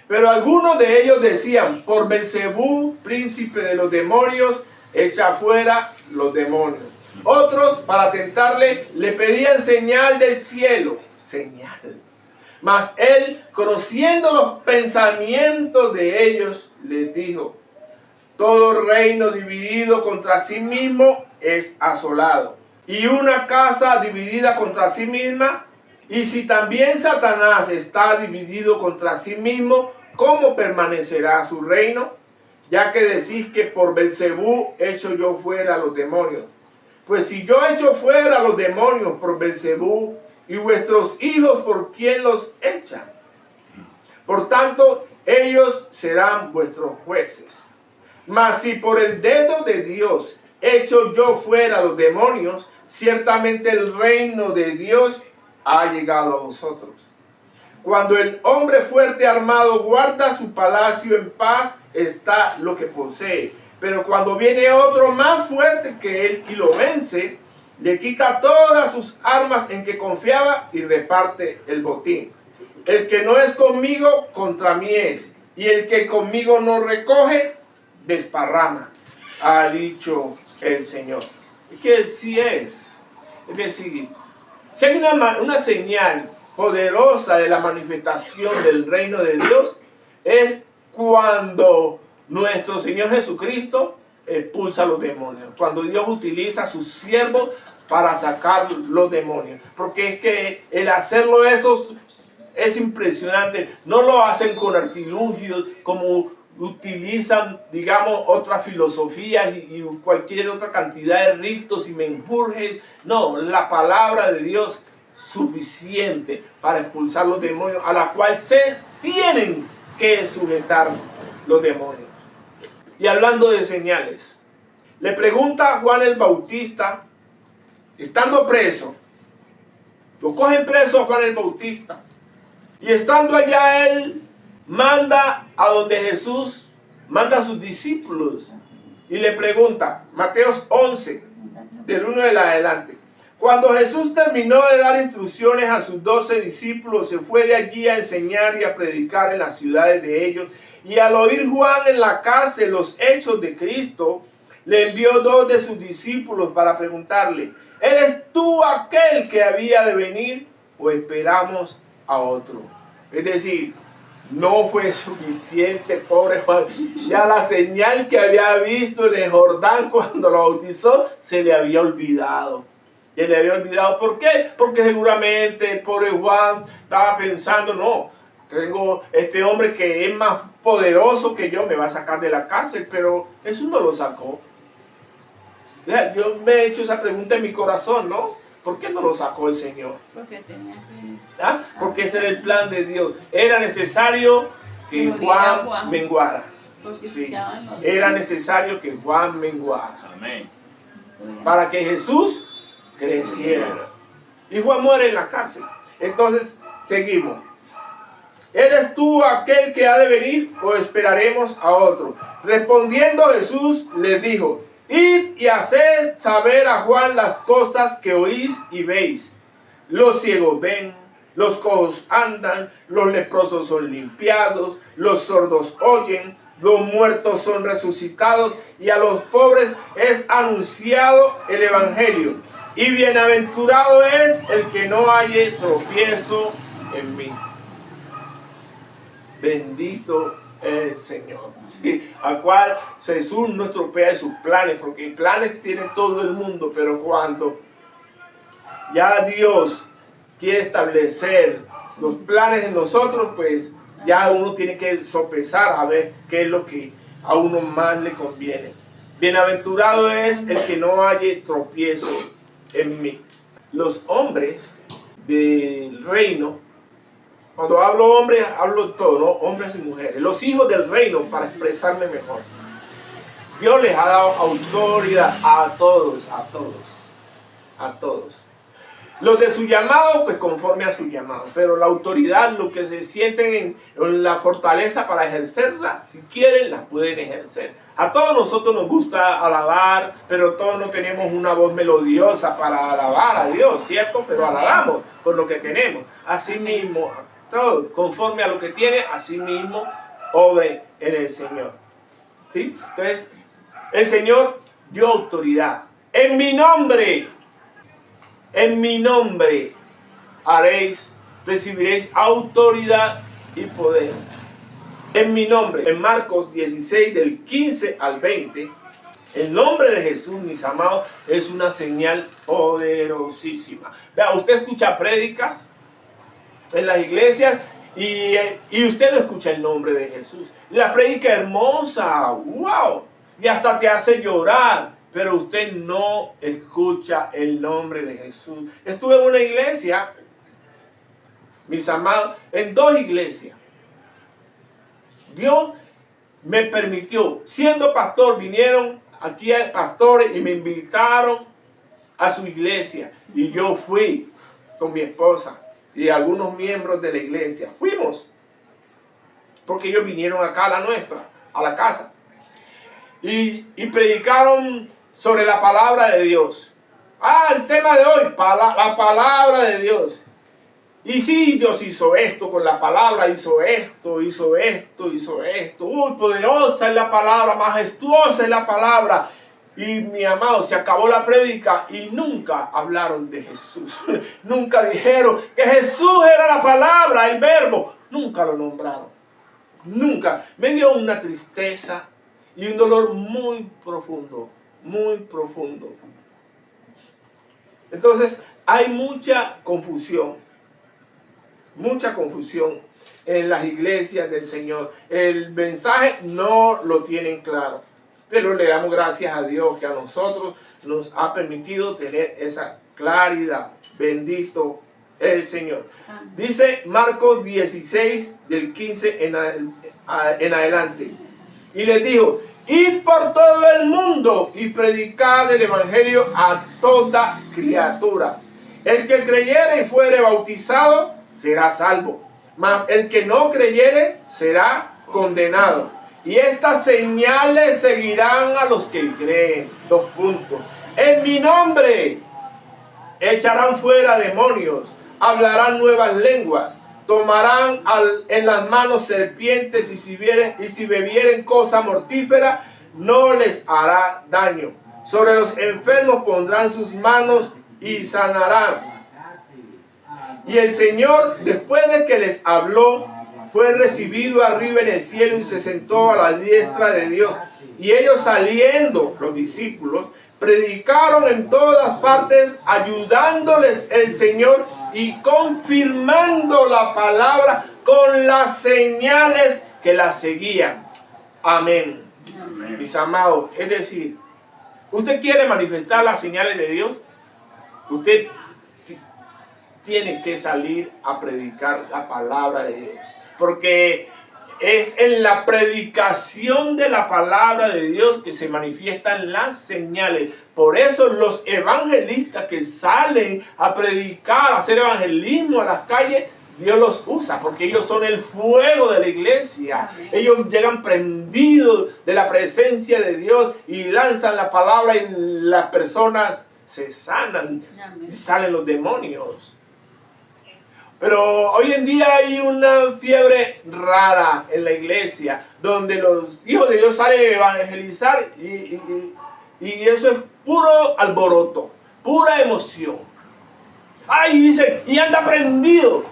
Pero algunos de ellos decían: por Belcebú, príncipe de los demonios, echa fuera los demonios. Otros, para tentarle, le pedían señal del cielo. Señal. Mas él, conociendo los pensamientos de ellos, les dijo: todo reino dividido contra sí mismo es asolado, y una casa dividida contra sí misma. Y si también Satanás está dividido contra sí mismo, ¿cómo permanecerá su reino? Ya que decís que por Belcebú echo yo fuera a los demonios. Pues si yo echo fuera a los demonios por Belcebú, ¿y vuestros hijos por quién los echan? Por tanto, ellos serán vuestros jueces. Mas si por el dedo de Dios echo yo fuera a los demonios, ciertamente el reino de Dios ha llegado a vosotros. Cuando el hombre fuerte armado guarda su palacio en paz, está lo que posee. Pero cuando viene otro más fuerte que él y lo vence, le quita todas sus armas en que confiaba y reparte el botín. El que no es conmigo, contra mí es. Y el que conmigo no recoge, desparrama, ha dicho el Señor. Es que sí es. Es decir, si hay una señal poderosa de la manifestación del reino de Dios, es cuando nuestro Señor Jesucristo expulsa a los demonios. Cuando Dios utiliza a sus siervos para sacar los demonios. Porque es que el hacerlo eso es impresionante. No lo hacen con artilugios como utilizan, digamos, otras filosofías y cualquier otra cantidad de ritos y menjurjes. No, la palabra de Dios suficiente para expulsar los demonios, a la cual se tienen que sujetar los demonios. Y hablando de señales, le pregunta a Juan el Bautista, estando preso, lo cogen preso a Juan el Bautista, y estando allá él manda a donde Jesús, manda a sus discípulos, y le pregunta, Mateos 11, del 1 en adelante. Cuando Jesús terminó de dar instrucciones a sus 12 discípulos, se fue de allí a enseñar y a predicar en las ciudades de ellos. Y al oír Juan en la cárcel los hechos de Cristo, le envió 2 de sus discípulos para preguntarle, ¿eres tú aquel que había de venir o esperamos a otro? Es decir, no fue suficiente, pobre Juan. Ya la señal que había visto en el Jordán cuando lo bautizó se le había olvidado. Y le había olvidado. ¿Por qué? Porque seguramente el pobre Juan estaba pensando, no, tengo este hombre que es más poderoso que yo, me va a sacar de la cárcel, pero Jesús no lo sacó. Yo me he hecho esa pregunta en mi corazón, ¿no? ¿Por qué no lo sacó el Señor? Porque tenía que... ¿Ah? Porque ese era el plan de Dios. Era necesario que Juan menguara. Sí. Era necesario que Juan menguara. Amén. Para que Jesús creciera. Y Juan muere en la cárcel. Entonces, seguimos. ¿Eres tú aquel que ha de venir o esperaremos a otro? Respondiendo Jesús les dijo, id y haced saber a Juan las cosas que oís y veis. Los ciegos ven, los cojos andan, los leprosos son limpiados, los sordos oyen, los muertos son resucitados y a los pobres es anunciado el evangelio. Y bienaventurado es el que no halle tropiezo en mí. Bendito el Señor, sí, al cual Jesús no estropea de sus planes, porque planes tiene todo el mundo, pero cuando ya Dios quiere establecer los planes en nosotros, pues ya uno tiene que sopesar a ver qué es lo que a uno más le conviene. Bienaventurado es el que no halle tropiezo en mí. Los hombres del reino, cuando hablo hombres, hablo todo, ¿no? Hombres y mujeres. Los hijos del reino, para expresarme mejor. Dios les ha dado autoridad a todos, a todos, a todos. Los de su llamado, pues conforme a su llamado. Pero la autoridad, lo que se sienten en la fortaleza para ejercerla, si quieren, la pueden ejercer. A todos nosotros nos gusta alabar, pero todos no tenemos una voz melodiosa para alabar a Dios, ¿cierto? Pero alabamos con lo que tenemos. Así mismo, todo conforme a lo que tiene, así mismo obren en el Señor. ¿Sí? Entonces, el Señor dio autoridad. En mi nombre recibiréis autoridad y poder. En mi nombre, en Marcos 16, del 15 al 20, el nombre de Jesús, mis amados, es una señal poderosísima. Vea, usted escucha prédicas en las iglesias y usted no escucha el nombre de Jesús. La prédica hermosa, wow, y hasta te hace llorar. Pero usted no escucha el nombre de Jesús. Estuve en una iglesia, mis amados, en 2 iglesias. Dios me permitió, siendo pastor, vinieron aquí pastores y me invitaron a su iglesia. Y yo fui con mi esposa. y algunos miembros de la iglesia. Fuimos, porque ellos vinieron acá a la nuestra, a la casa, y predicaron sobre la palabra de Dios. El tema de hoy, la palabra de Dios. Y sí, Dios hizo esto con la palabra, hizo esto. Uy, poderosa es la palabra, majestuosa es la palabra. Y mi amado, se acabó la prédica y nunca hablaron de Jesús. Nunca dijeron que Jesús era la palabra, el verbo. Nunca lo nombraron. Nunca. Me dio una tristeza y un dolor muy profundo, muy profundo. Entonces, hay mucha confusión en las iglesias del Señor. El mensaje no lo tienen claro. Pero le damos gracias a Dios que a nosotros nos ha permitido tener esa claridad. Bendito el Señor. Dice Marcos 16, del 15 en adelante. Y les dijo: id por todo el mundo y predicad el evangelio a toda criatura. El que creyere y fuere bautizado será salvo, mas el que no creyere será condenado. Y estas señales seguirán a los que creen. 2 puntos. En mi nombre echarán fuera demonios, hablarán nuevas lenguas, tomarán en las manos serpientes, y si bebieren cosa mortífera no les hará daño. Sobre los enfermos pondrán sus manos y sanarán. Y el Señor, después de que les habló, fue recibido arriba en el cielo y se sentó a la diestra de Dios. Y ellos, saliendo, los discípulos, predicaron en todas partes, ayudándoles el Señor y confirmando la palabra con las señales que la seguían. Amén. Amén. Mis amados, es decir, ¿usted quiere manifestar las señales de Dios? Usted tiene que salir a predicar la palabra de Dios. Porque es en la predicación de la palabra de Dios que se manifiestan las señales. Por eso los evangelistas que salen a predicar, a hacer evangelismo a las calles, Dios los usa, porque ellos son el fuego de la iglesia. Ellos llegan prendidos de la presencia de Dios y lanzan la palabra, y las personas se sanan y salen los demonios. Pero hoy en día hay una fiebre rara en la iglesia, donde los hijos de Dios salen a evangelizar y eso es puro alboroto, pura emoción. Dice, y anda prendido.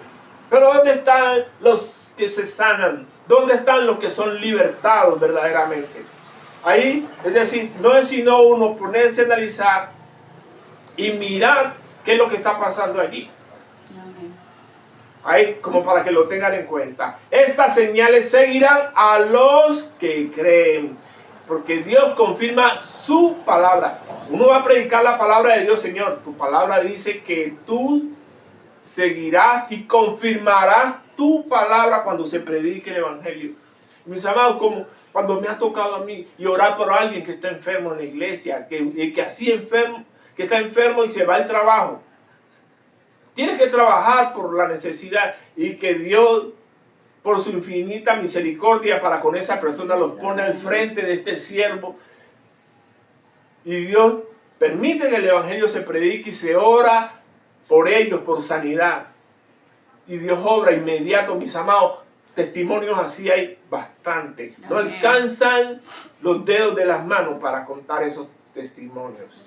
Pero ¿dónde están los que se sanan? ¿Dónde están los que son libertados verdaderamente? Ahí, es decir, no es sino uno ponerse a analizar y mirar qué es lo que está pasando allí. Ahí, como para que lo tengan en cuenta. Estas señales seguirán a los que creen, porque Dios confirma su palabra. Uno va a predicar la palabra de Dios. Señor, tu palabra dice que tú seguirás y confirmarás tu palabra cuando se predique el evangelio. Mis amados, como cuando me ha tocado a mí y orar por alguien que está enfermo en la iglesia, que así enfermo, que está enfermo y se va al trabajo. Tienes que trabajar por la necesidad, y que Dios, por su infinita misericordia para con esa persona, los pone al frente de este siervo. Y Dios permite que el evangelio se predique y se ora por ellos, por sanidad. Y Dios obra inmediato, mis amados. Testimonios así hay bastante. No alcanzan los dedos de las manos para contar esos testimonios.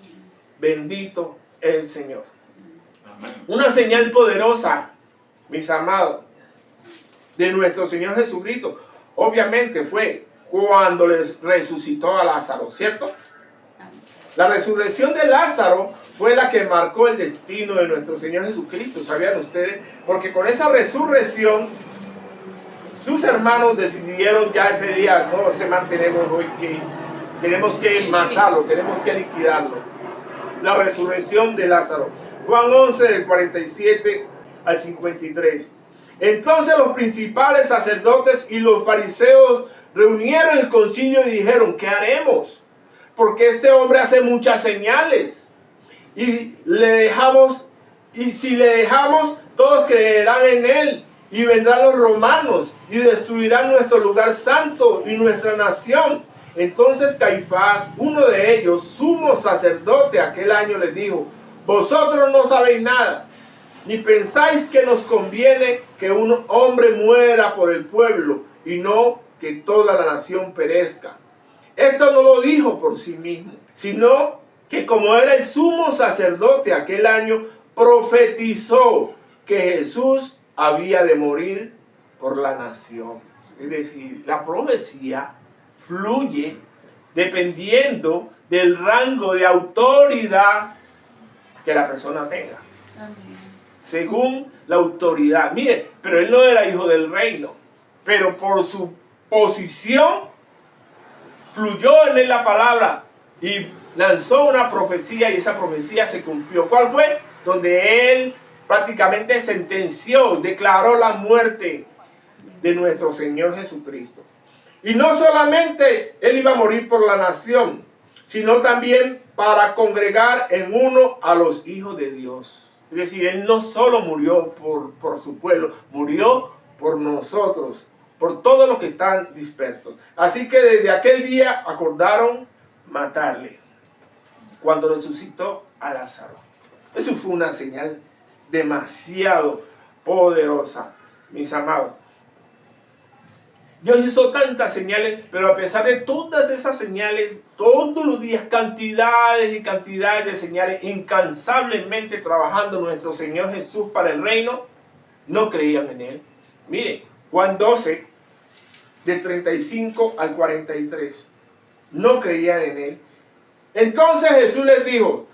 Bendito el Señor. Una señal poderosa, mis amados, de nuestro Señor Jesucristo, obviamente fue cuando les resucitó a Lázaro, ¿cierto? La resurrección de Lázaro fue la que marcó el destino de nuestro Señor Jesucristo, ¿sabían ustedes? Porque con esa resurrección, sus hermanos decidieron ya ese día: no se mantenemos hoy, que tenemos que matarlo, tenemos que liquidarlo. La resurrección de Lázaro. Juan 11, del 47 al 53. Entonces los principales sacerdotes y los fariseos reunieron el concilio y dijeron: ¿qué haremos? Porque este hombre hace muchas señales. Y si le dejamos, todos creerán en él, y vendrán los romanos y destruirán nuestro lugar santo y nuestra nación. Entonces Caifás, uno de ellos, sumo sacerdote, aquel año les dijo: vosotros no sabéis nada, ni pensáis que nos conviene que un hombre muera por el pueblo y no que toda la nación perezca. Esto no lo dijo por sí mismo, sino que como era el sumo sacerdote aquel año, profetizó que Jesús había de morir por la nación. Es decir, la profecía fluye dependiendo del rango de autoridad que la persona tenga. Amén. Según la autoridad. Mire, pero él no era hijo del reino, pero por su posición fluyó en él la palabra y lanzó una profecía, y esa profecía se cumplió. ¿Cuál fue? Donde él prácticamente sentenció, declaró la muerte de nuestro Señor Jesucristo. Y no solamente él iba a morir por la nación, sino también para congregar en uno a los hijos de Dios. Es decir, él no solo murió por su pueblo, murió por nosotros, por todos los que están dispersos. Así que desde aquel día acordaron matarle, cuando resucitó a Lázaro. Eso fue una señal demasiado poderosa, mis amados. Dios hizo tantas señales, pero a pesar de todas esas señales, todos los días cantidades y cantidades de señales, incansablemente trabajando nuestro Señor Jesús para el reino, no creían en Él. Mire, Juan 12, de 35 al 43, no creían en Él. Entonces Jesús les dijo: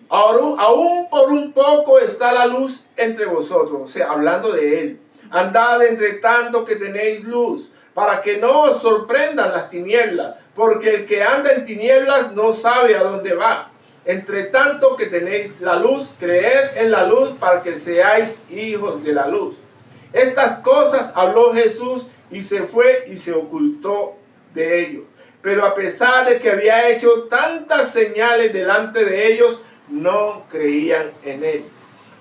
aún por un poco está la luz entre vosotros, o sea, hablando de Él. Andad entre tanto que tenéis luz, para que no os sorprendan las tinieblas, porque el que anda en tinieblas no sabe a dónde va. Entre tanto que tenéis la luz, creed en la luz para que seáis hijos de la luz. Estas cosas habló Jesús y se fue y se ocultó de ellos. Pero a pesar de que había hecho tantas señales delante de ellos, no creían en él.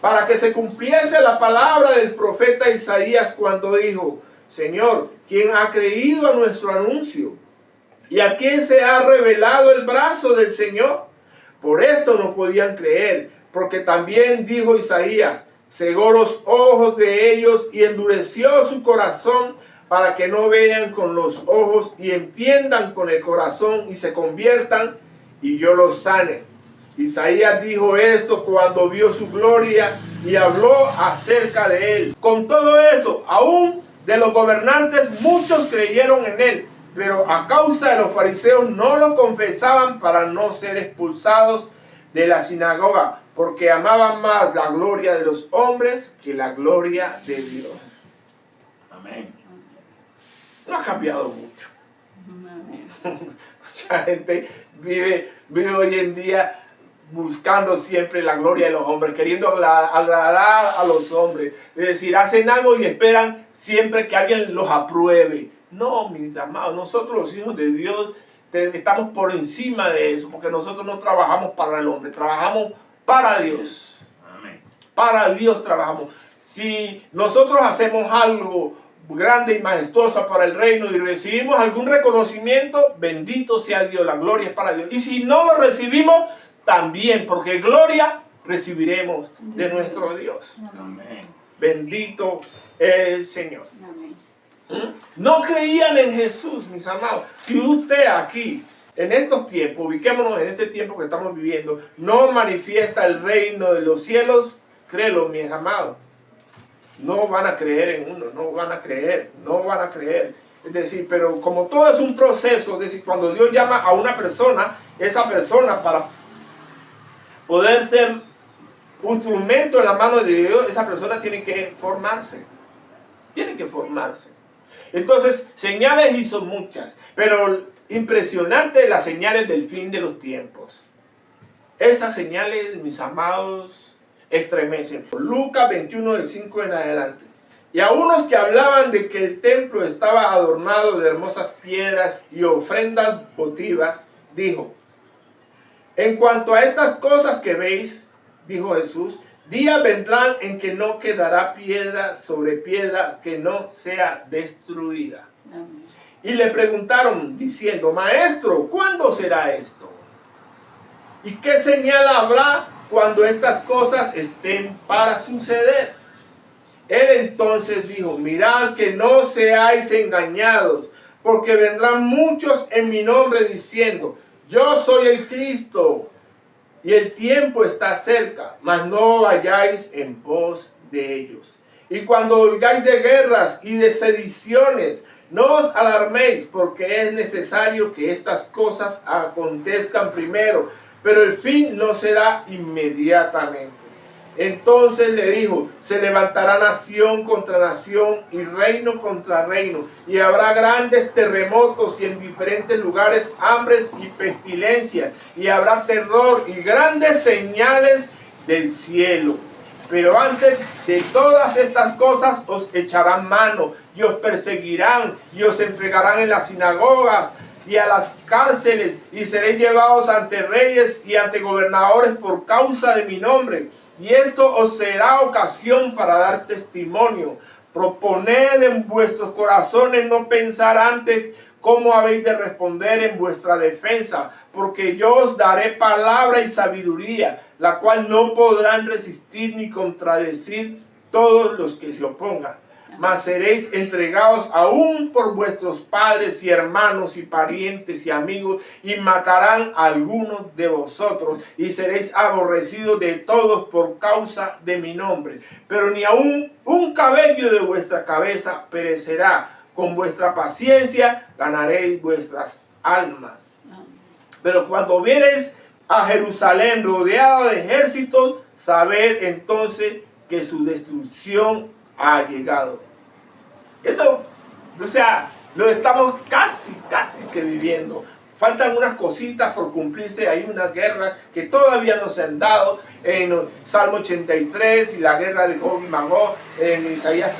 Para que se cumpliese la palabra del profeta Isaías cuando dijo: Señor, ¿quién ha creído a nuestro anuncio? ¿Y a quién se ha revelado el brazo del Señor? Por esto no podían creer, porque también dijo Isaías: cegó los ojos de ellos y endureció su corazón, para que no vean con los ojos y entiendan con el corazón y se conviertan y yo los sane. Isaías dijo esto cuando vio su gloria y habló acerca de él. Con todo eso, aún de los gobernantes, muchos creyeron en él, pero a causa de los fariseos no lo confesaban para no ser expulsados de la sinagoga, porque amaban más la gloria de los hombres que la gloria de Dios. Amén. No ha cambiado mucho. Amén. Mucha gente vive hoy en día buscando siempre la gloria de los hombres, queriendo agradar a los hombres. Es decir, hacen algo y esperan siempre que alguien los apruebe. No, mis amados, nosotros los hijos de Dios estamos por encima de eso, porque nosotros no trabajamos para el hombre, trabajamos para Dios. Amén. Para Dios trabajamos. Si nosotros hacemos algo grande y majestuoso para el reino y recibimos algún reconocimiento, bendito sea Dios, la gloria es para Dios. Y si no lo recibimos, también, porque gloria recibiremos de nuestro Dios. Amén. Bendito el Señor. Amén. No creían en Jesús, mis amados. Si usted aquí, en estos tiempos, ubiquémonos en este tiempo que estamos viviendo, no manifiesta el reino de los cielos, créelo, mis amados, no van a creer en uno, no van a creer. Es decir, pero como todo es un proceso, es decir, cuando Dios llama a una persona, esa persona para poder ser un instrumento en la mano de Dios, esa persona tiene que formarse. Tiene que formarse. Entonces, señales hizo muchas, pero impresionante las señales del fin de los tiempos. Esas señales, mis amados, estremecen. Lucas 21, del 5 en adelante. Y a unos que hablaban de que el templo estaba adornado de hermosas piedras y ofrendas votivas, dijo: en cuanto a estas cosas que veis, dijo Jesús, Días vendrán en que no quedará piedra sobre piedra que no sea destruida. Amén. Y le preguntaron diciendo, Maestro, ¿cuándo será esto? ¿Y qué señal habrá cuando estas cosas estén para suceder? Él entonces dijo, mirad que no seáis engañados, porque vendrán muchos en mi nombre diciendo, yo soy el Cristo, y el tiempo está cerca, mas no vayáis en pos de ellos. Y cuando oigáis de guerras y de sediciones, no os alarméis, porque es necesario que estas cosas acontezcan primero, pero el fin no será inmediatamente. Entonces le dijo, se levantará nación contra nación y reino contra reino, y habrá grandes terremotos y en diferentes lugares hambres y pestilencias, y habrá terror y grandes señales del cielo. Pero antes de todas estas cosas os echarán mano y os perseguirán y os entregarán en las sinagogas y a las cárceles, y seréis llevados ante reyes y ante gobernadores por causa de mi nombre. Y esto os será ocasión para dar testimonio. Proponed en vuestros corazones no pensar antes cómo habéis de responder en vuestra defensa, porque yo os daré palabra y sabiduría, la cual no podrán resistir ni contradecir todos los que se opongan. Mas seréis entregados aún por vuestros padres y hermanos y parientes y amigos, y matarán a algunos de vosotros, y seréis aborrecidos de todos por causa de mi nombre. Pero ni aún un cabello de vuestra cabeza perecerá. Con vuestra paciencia ganaréis vuestras almas. Pero cuando viereis a Jerusalén rodeada de ejércitos, sabed entonces que su destrucción ha llegado. Eso, o sea, lo estamos casi que viviendo. Faltan unas cositas por cumplirse. Hay una guerra que todavía no se han dado en Salmo 83 y la guerra de Gog y Magog en Isaías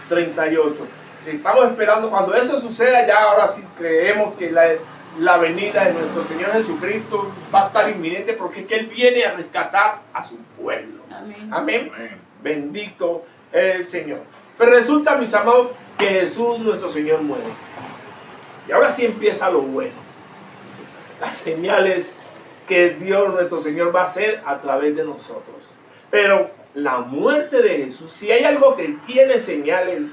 38. Estamos esperando cuando eso suceda. Ya ahora sí creemos que la venida de nuestro Señor Jesucristo va a estar inminente, porque es que Él viene a rescatar a su pueblo. Amén. Amén. Amén. Bendito el Señor. Pero resulta, mis amados, que Jesús nuestro Señor muere. Y ahora sí empieza lo bueno. Las señales que Dios nuestro Señor va a hacer a través de nosotros. Pero la muerte de Jesús, si hay algo que tiene señales,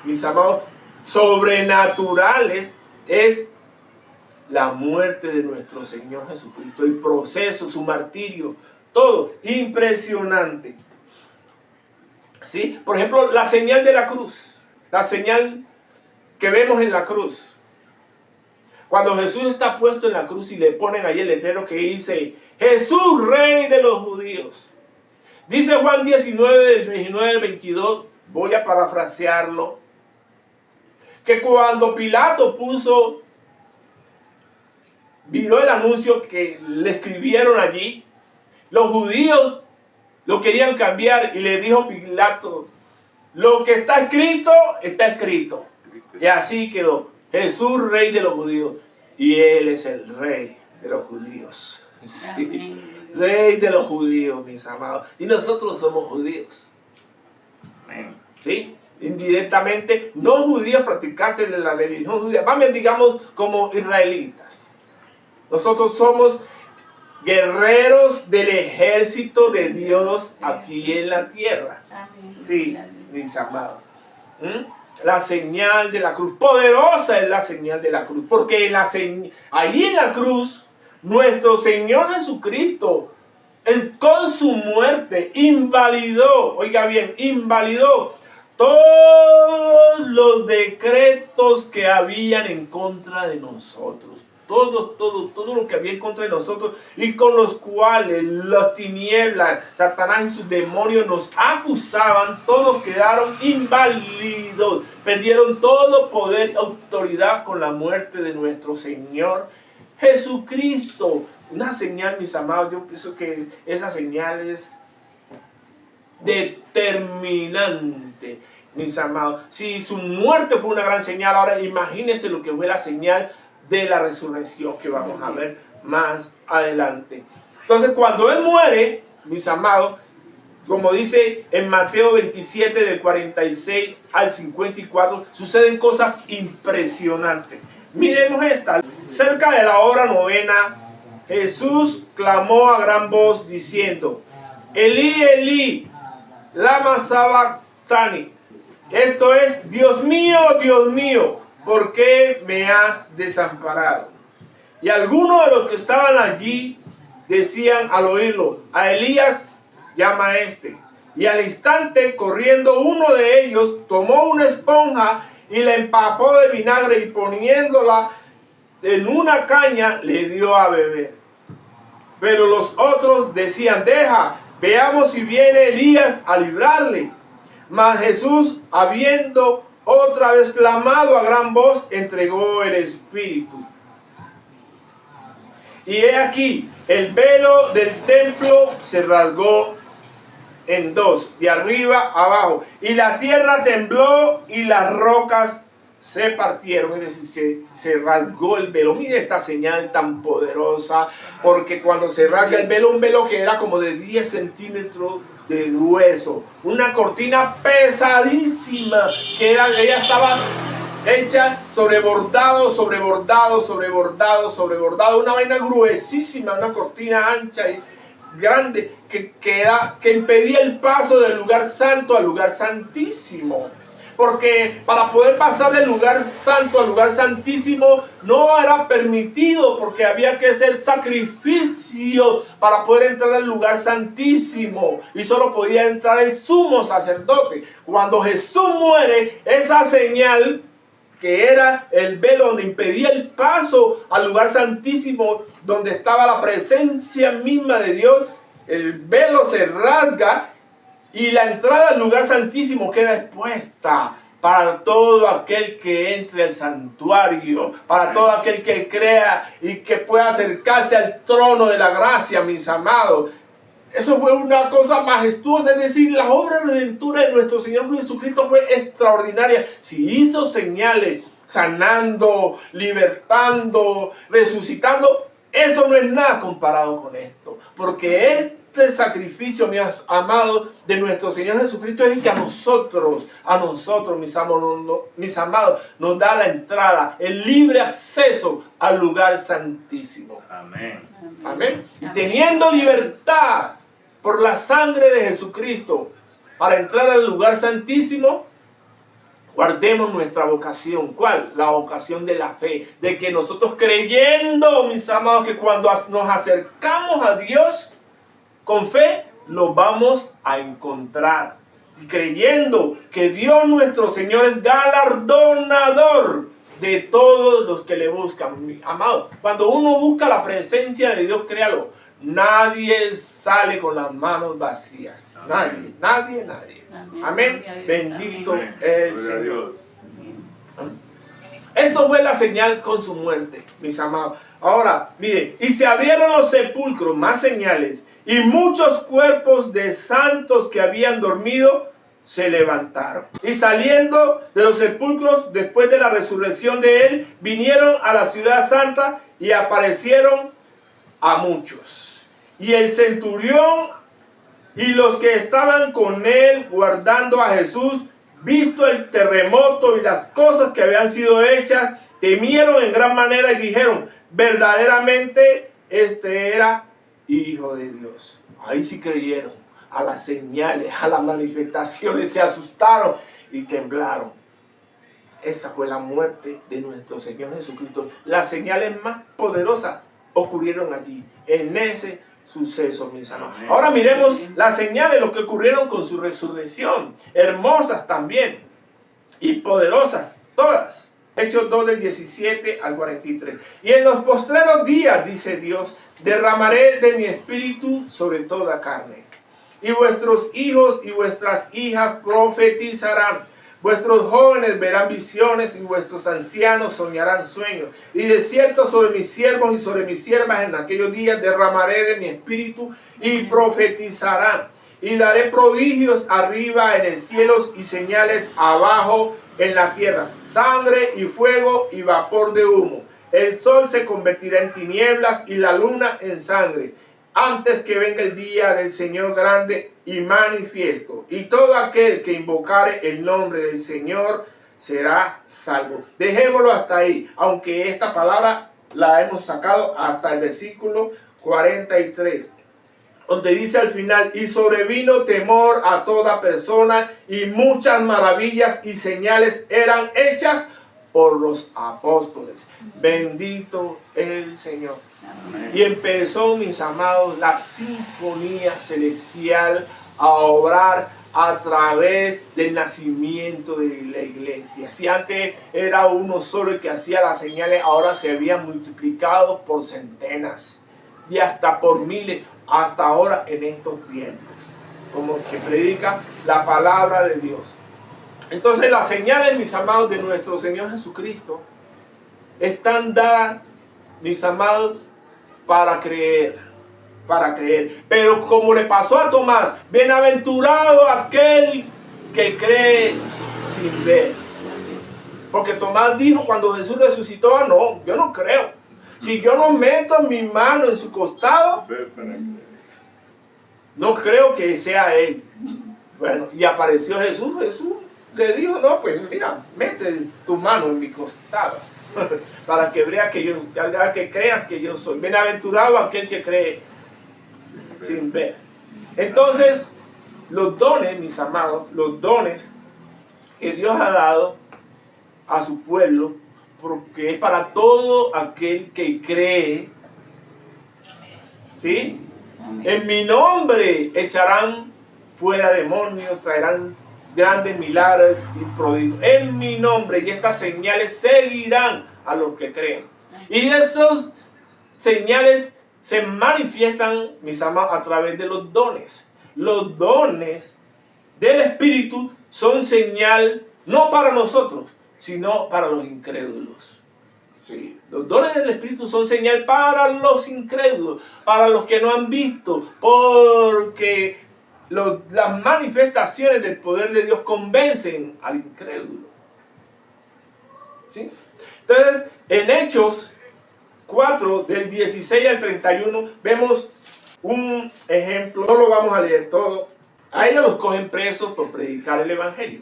mis amados, sobrenaturales, es la muerte de nuestro Señor Jesucristo, el proceso, su martirio, todo impresionante. ¿Sí? Por ejemplo, la señal de la cruz, la señal que vemos en la cruz. Cuando Jesús está puesto en la cruz y le ponen ahí el letrero que dice, Jesús, Rey de los judíos. Dice Juan 19, del 19 al 22, voy a parafrasearlo, que cuando Pilato vio el anuncio que le escribieron allí, los judíos lo querían cambiar y le dijo Pilato, lo que está escrito, está escrito. Y así quedó, Jesús, Rey de los judíos. Y Él es el Rey de los judíos. Sí. Rey de los judíos, mis amados. Y nosotros somos judíos. ¿Sí? Indirectamente, no judíos practicantes de la religión judía, más bien digamos como israelitas. Nosotros somos guerreros del ejército de Dios aquí en la tierra. Sí, mis amados. La señal de la cruz, poderosa es la señal de la cruz, porque allí en la cruz, nuestro Señor Jesucristo, con su muerte, invalidó, oiga bien, invalidó todos los decretos que habían en contra de nosotros. Todo lo que había en contra de nosotros y con los cuales las tinieblas, Satanás y sus demonios nos acusaban, todos quedaron inválidos, perdieron todo poder y autoridad con la muerte de nuestro Señor Jesucristo. Una señal, mis amados, yo pienso que esa señal es determinante, mis amados. Si su muerte fue una gran señal, ahora imagínense lo que fue la señal de la resurrección que vamos a ver más adelante. Entonces, cuando Él muere, mis amados, como dice en Mateo 27, del 46 al 54, suceden cosas impresionantes. Miremos esta. Cerca de la hora novena, Jesús clamó a gran voz diciendo: Elí, Elí, lama sabactani. Esto es: Dios mío, ¿por qué me has desamparado? Y algunos de los que estaban allí decían al oírlo: a Elías llama a este. Y al instante, corriendo uno de ellos, tomó una esponja y la empapó de vinagre, y poniéndola en una caña le dio a beber. Pero los otros decían: deja, veamos si viene Elías a librarle. Mas Jesús, habiendo otra vez clamado a gran voz, entregó el Espíritu. Y he aquí, el velo del templo se rasgó en dos, de arriba a abajo, y la tierra tembló y las rocas se partieron, es decir, se rasgó el velo. Mire esta señal tan poderosa, porque cuando se rasga el velo, un velo que era como de 10 centímetros de grueso, una cortina pesadísima, que ella estaba hecha sobre bordado, una vaina gruesísima, una cortina ancha y grande que impedía el paso del lugar santo al lugar santísimo. Porque para poder pasar del lugar santo al lugar santísimo no era permitido, porque había que hacer sacrificio para poder entrar al lugar santísimo, y solo podía entrar el sumo sacerdote. Cuando Jesús muere, esa señal, que era el velo donde impedía el paso al lugar santísimo, donde estaba la presencia misma de Dios, el velo se rasga y la entrada al lugar santísimo queda expuesta para todo aquel que entre al santuario, para todo aquel que crea y que pueda acercarse al trono de la gracia, mis amados. Eso fue una cosa majestuosa, es decir, la obra redentora de nuestro Señor Jesucristo fue extraordinaria. Si hizo señales, sanando, libertando, resucitando, eso no es nada comparado con esto. Porque este sacrificio, mis amados, de nuestro Señor Jesucristo es el que a nosotros, mis amados, nos da la entrada, el libre acceso al lugar santísimo. Amén. Amén. Y teniendo libertad por la sangre de Jesucristo para entrar al lugar santísimo, guardemos nuestra vocación. ¿Cuál? La vocación de la fe. De que nosotros, creyendo, mis amados, que cuando nos acercamos a Dios con fe, lo vamos a encontrar. Y creyendo que Dios nuestro Señor es galardonador de todos los que le buscan. Amado, cuando uno busca la presencia de Dios, créalo, nadie sale con las manos vacías. Amén. Nadie. Amén. Bendito es el Señor. Esto fue la señal con su muerte, mis amados. Ahora, miren, y se abrieron los sepulcros, más señales, y muchos cuerpos de santos que habían dormido se levantaron. Y saliendo de los sepulcros, después de la resurrección de él, vinieron a la ciudad santa y aparecieron a muchos. Y el centurión y los que estaban con él guardando a Jesús, visto el terremoto y las cosas que habían sido hechas, temieron en gran manera y dijeron: verdaderamente este era Hijo de Dios. Ahí sí creyeron a las señales, a las manifestaciones, se asustaron y temblaron. Esa fue la muerte de nuestro Señor Jesucristo. Las señales más poderosas ocurrieron allí, en ese suceso, mis amados. Ahora miremos las señales, lo que ocurrieron con su resurrección. Hermosas también y poderosas, todas. Hechos 2 del 17 al 43. Y en los postreros días, dice Dios, derramaré de mi espíritu sobre toda carne. Y vuestros hijos y vuestras hijas profetizarán. Vuestros jóvenes verán visiones y vuestros ancianos soñarán sueños. Y de cierto sobre mis siervos y sobre mis siervas en aquellos días derramaré de mi espíritu y profetizarán. Y daré prodigios arriba en el cielo y señales abajo en la tierra, sangre y fuego y vapor de humo. El sol se convertirá en tinieblas y la luna en sangre, antes que venga el día del Señor grande y manifiesto. Y todo aquel que invocare el nombre del Señor será salvo. Dejémoslo hasta ahí, aunque esta palabra la hemos sacado hasta el versículo 43. Donde dice al final, y sobrevino temor a toda persona, y muchas maravillas y señales eran hechas por los apóstoles. Bendito el Señor. Amén. Y empezó, mis amados, la sinfonía celestial a obrar a través del nacimiento de la iglesia. Si antes era uno solo el que hacía las señales, ahora se habían multiplicado por centenas y hasta por miles, hasta ahora en estos tiempos, como se predica la palabra de Dios. Entonces las señales, mis amados, de nuestro Señor Jesucristo están dadas, mis amados, para creer, pero como le pasó a Tomás, bienaventurado aquel que cree sin ver, porque Tomás dijo cuando Jesús resucitó, no, yo no creo. Si yo no meto mi mano en su costado, no creo que sea él. Bueno, y apareció Jesús. Jesús le dijo, no, pues mira, mete tu mano en mi costado, para que vea que creas que yo soy. Bienaventurado aquel que cree sin ver. Entonces, los dones, mis amados, los dones que Dios ha dado a su pueblo, porque es para todo aquel que cree, ¿sí? En mi nombre echarán fuera demonios, traerán grandes milagros y prodigios. En mi nombre, y estas señales seguirán a los que creen. Y esas señales se manifiestan, mis amados, a través de los dones. Los dones del Espíritu son señal no para nosotros, sino para los incrédulos. Sí, los dones del Espíritu son señal para los incrédulos, para los que no han visto, porque las manifestaciones del poder de Dios convencen al incrédulo. ¿Sí? Entonces, en Hechos 4, del 16 al 31, vemos un ejemplo. No lo vamos a leer todo. A ellos los cogen presos por predicar el Evangelio.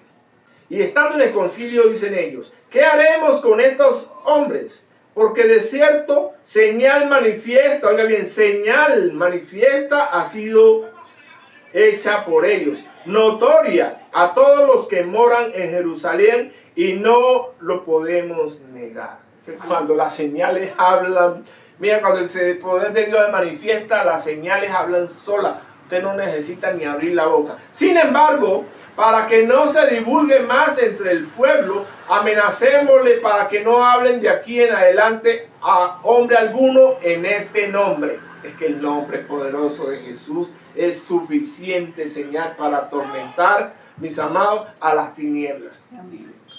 Y estando en el concilio dicen ellos, ¿qué haremos con estos hombres? Porque de cierto señal manifiesta, oiga bien, señal manifiesta ha sido hecha por ellos, notoria a todos los que moran en Jerusalén, y no lo podemos negar. Cuando las señales hablan, mira, cuando el poder de Dios se manifiesta, las señales hablan solas. Usted no necesita ni abrir la boca. Sin embargo, para que no se divulgue más entre el pueblo, amenacémosle para que no hablen de aquí en adelante a hombre alguno en este nombre. Es que el nombre poderoso de Jesús es suficiente señal para atormentar, mis amados, a las tinieblas.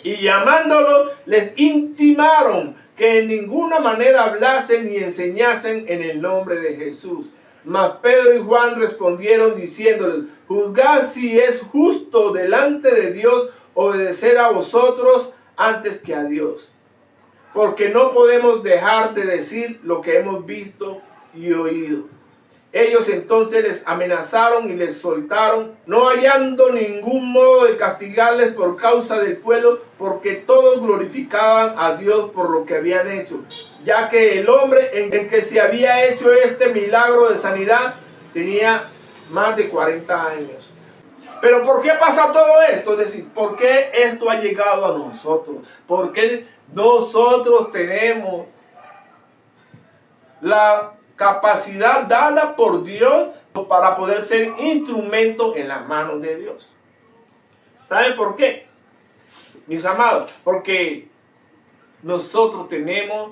Y llamándolo, les intimaron que en ninguna manera hablasen ni enseñasen en el nombre de Jesús. Mas Pedro y Juan respondieron diciéndoles, juzgad si es justo delante de Dios obedecer a vosotros antes que a Dios. Porque no podemos dejar de decir lo que hemos visto y oído. Ellos entonces les amenazaron y les soltaron, no hallando ningún modo de castigarles por causa del pueblo, porque todos glorificaban a Dios por lo que habían hecho, ya que el hombre en que se había hecho este milagro de sanidad tenía más de 40 años. Pero ¿por qué pasa todo esto? Es decir, ¿por qué esto ha llegado a nosotros? ¿Por qué nosotros tenemos la capacidad dada por Dios para poder ser instrumento en las manos de Dios? ¿Saben por qué, mis amados? Porque nosotros tenemos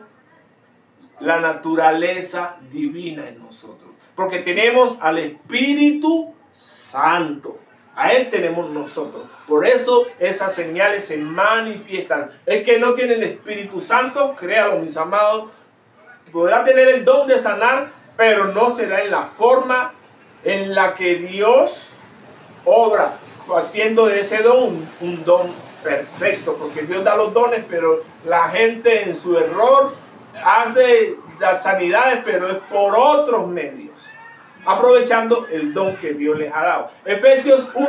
la naturaleza divina en nosotros. Porque tenemos al Espíritu Santo. A Él tenemos nosotros. Por eso esas señales se manifiestan. El que no tiene el Espíritu Santo, créalo, mis amados, podrá tener el don de sanar, pero no será en la forma en la que Dios obra, haciendo de ese don un don perfecto, porque Dios da los dones, pero la gente en su error hace las sanidades, pero es por otros medios. aprovechando el don que Dios les ha dado. Efesios 1,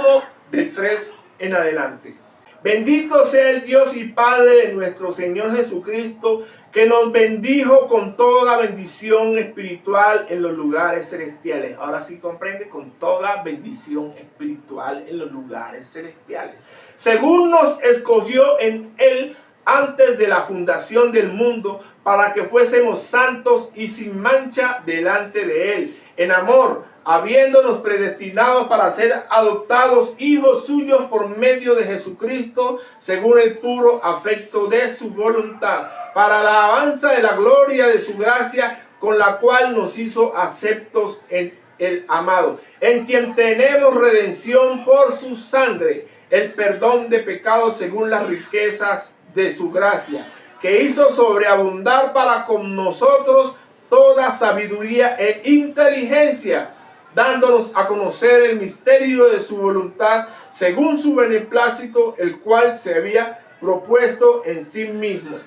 del 3 en adelante. Bendito sea el Dios y Padre de nuestro Señor Jesucristo, que nos bendijo con toda bendición espiritual en los lugares celestiales. Ahora sí comprende, con toda bendición espiritual en los lugares celestiales. Según nos escogió en Él antes de la fundación del mundo, para que fuésemos santos y sin mancha delante de Él, en amor, habiéndonos predestinados para ser adoptados hijos suyos por medio de Jesucristo, según el puro afecto de su voluntad, para la alabanza de la gloria de su gracia, con la cual nos hizo aceptos en el amado, en quien tenemos redención por su sangre, el perdón de pecados según las riquezas de su gracia, que hizo sobreabundar para con nosotros toda sabiduría e inteligencia, dándonos a conocer el misterio de su voluntad, según su beneplácito, el cual se había propuesto en sí mismo,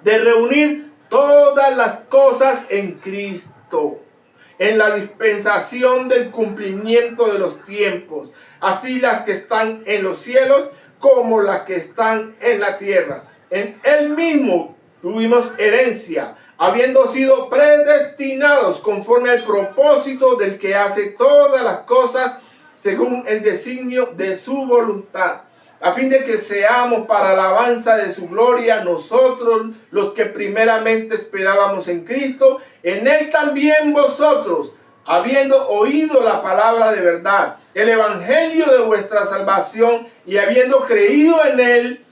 de reunir todas las cosas en Cristo, en la dispensación del cumplimiento de los tiempos, así las que están en los cielos como las que están en la tierra. En Él mismo tuvimos herencia, habiendo sido predestinados conforme al propósito del que hace todas las cosas según el designio de su voluntad, a fin de que seamos para alabanza de su gloria nosotros los que primeramente esperábamos en Cristo, en Él también vosotros, habiendo oído la palabra de verdad, el evangelio de vuestra salvación, y habiendo creído en Él,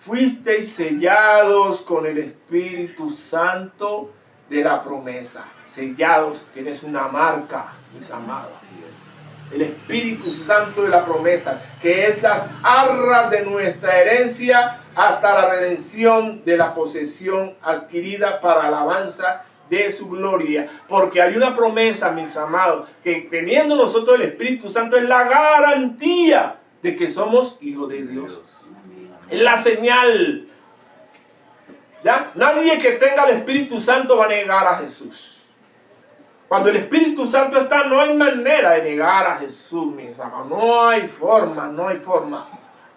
fuisteis sellados con el Espíritu Santo de la promesa. Sellados, tienes una marca, mis amados. El Espíritu Santo de la promesa, que es las arras de nuestra herencia hasta la redención de la posesión adquirida para alabanza de su gloria. Porque hay una promesa, mis amados, que teniendo nosotros el Espíritu Santo es la garantía de que somos hijos de Dios. Es la señal. ¿Ya? Nadie que tenga el Espíritu Santo va a negar a Jesús. Cuando el Espíritu Santo está, no hay manera de negar a Jesús, mis amados. No hay forma, no hay forma.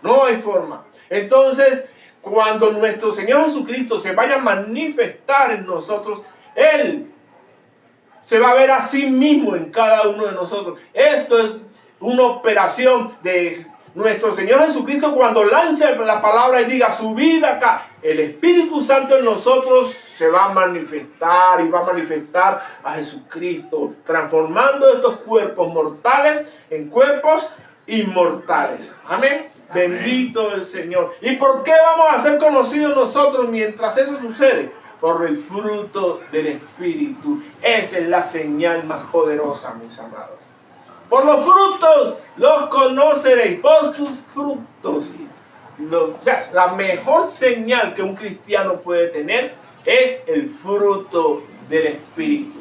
No hay forma. Entonces, cuando nuestro Señor Jesucristo se vaya a manifestar en nosotros, Él se va a ver a sí mismo en cada uno de nosotros. Esto es una operación de nuestro Señor Jesucristo cuando lance la palabra y diga su vida acá. El Espíritu Santo en nosotros se va a manifestar y va a manifestar a Jesucristo, transformando estos cuerpos mortales en cuerpos inmortales. Amén. Bendito el Señor. ¿Y por qué vamos a ser conocidos nosotros mientras eso sucede? Por el fruto del Espíritu. Esa es la señal más poderosa, mis amados. Por los frutos los conoceréis, por sus frutos. O sea, la mejor señal que un cristiano puede tener es el fruto del Espíritu.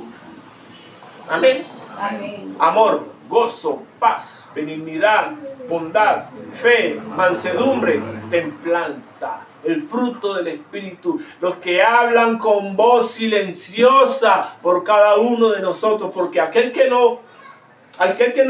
Amén. Amén. Amor, gozo, paz, benignidad, bondad, fe, mansedumbre, templanza. El fruto del Espíritu. Los que hablan con voz silenciosa por cada uno de nosotros. Porque aquel que no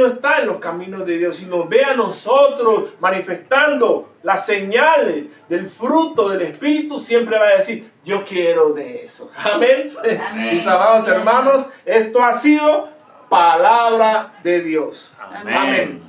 está en los caminos de Dios y nos ve a nosotros manifestando las señales del fruto del Espíritu, siempre va a decir, yo quiero de eso. Amén. Amén. Mis amados hermanos, esto ha sido palabra de Dios. Amén. Amén.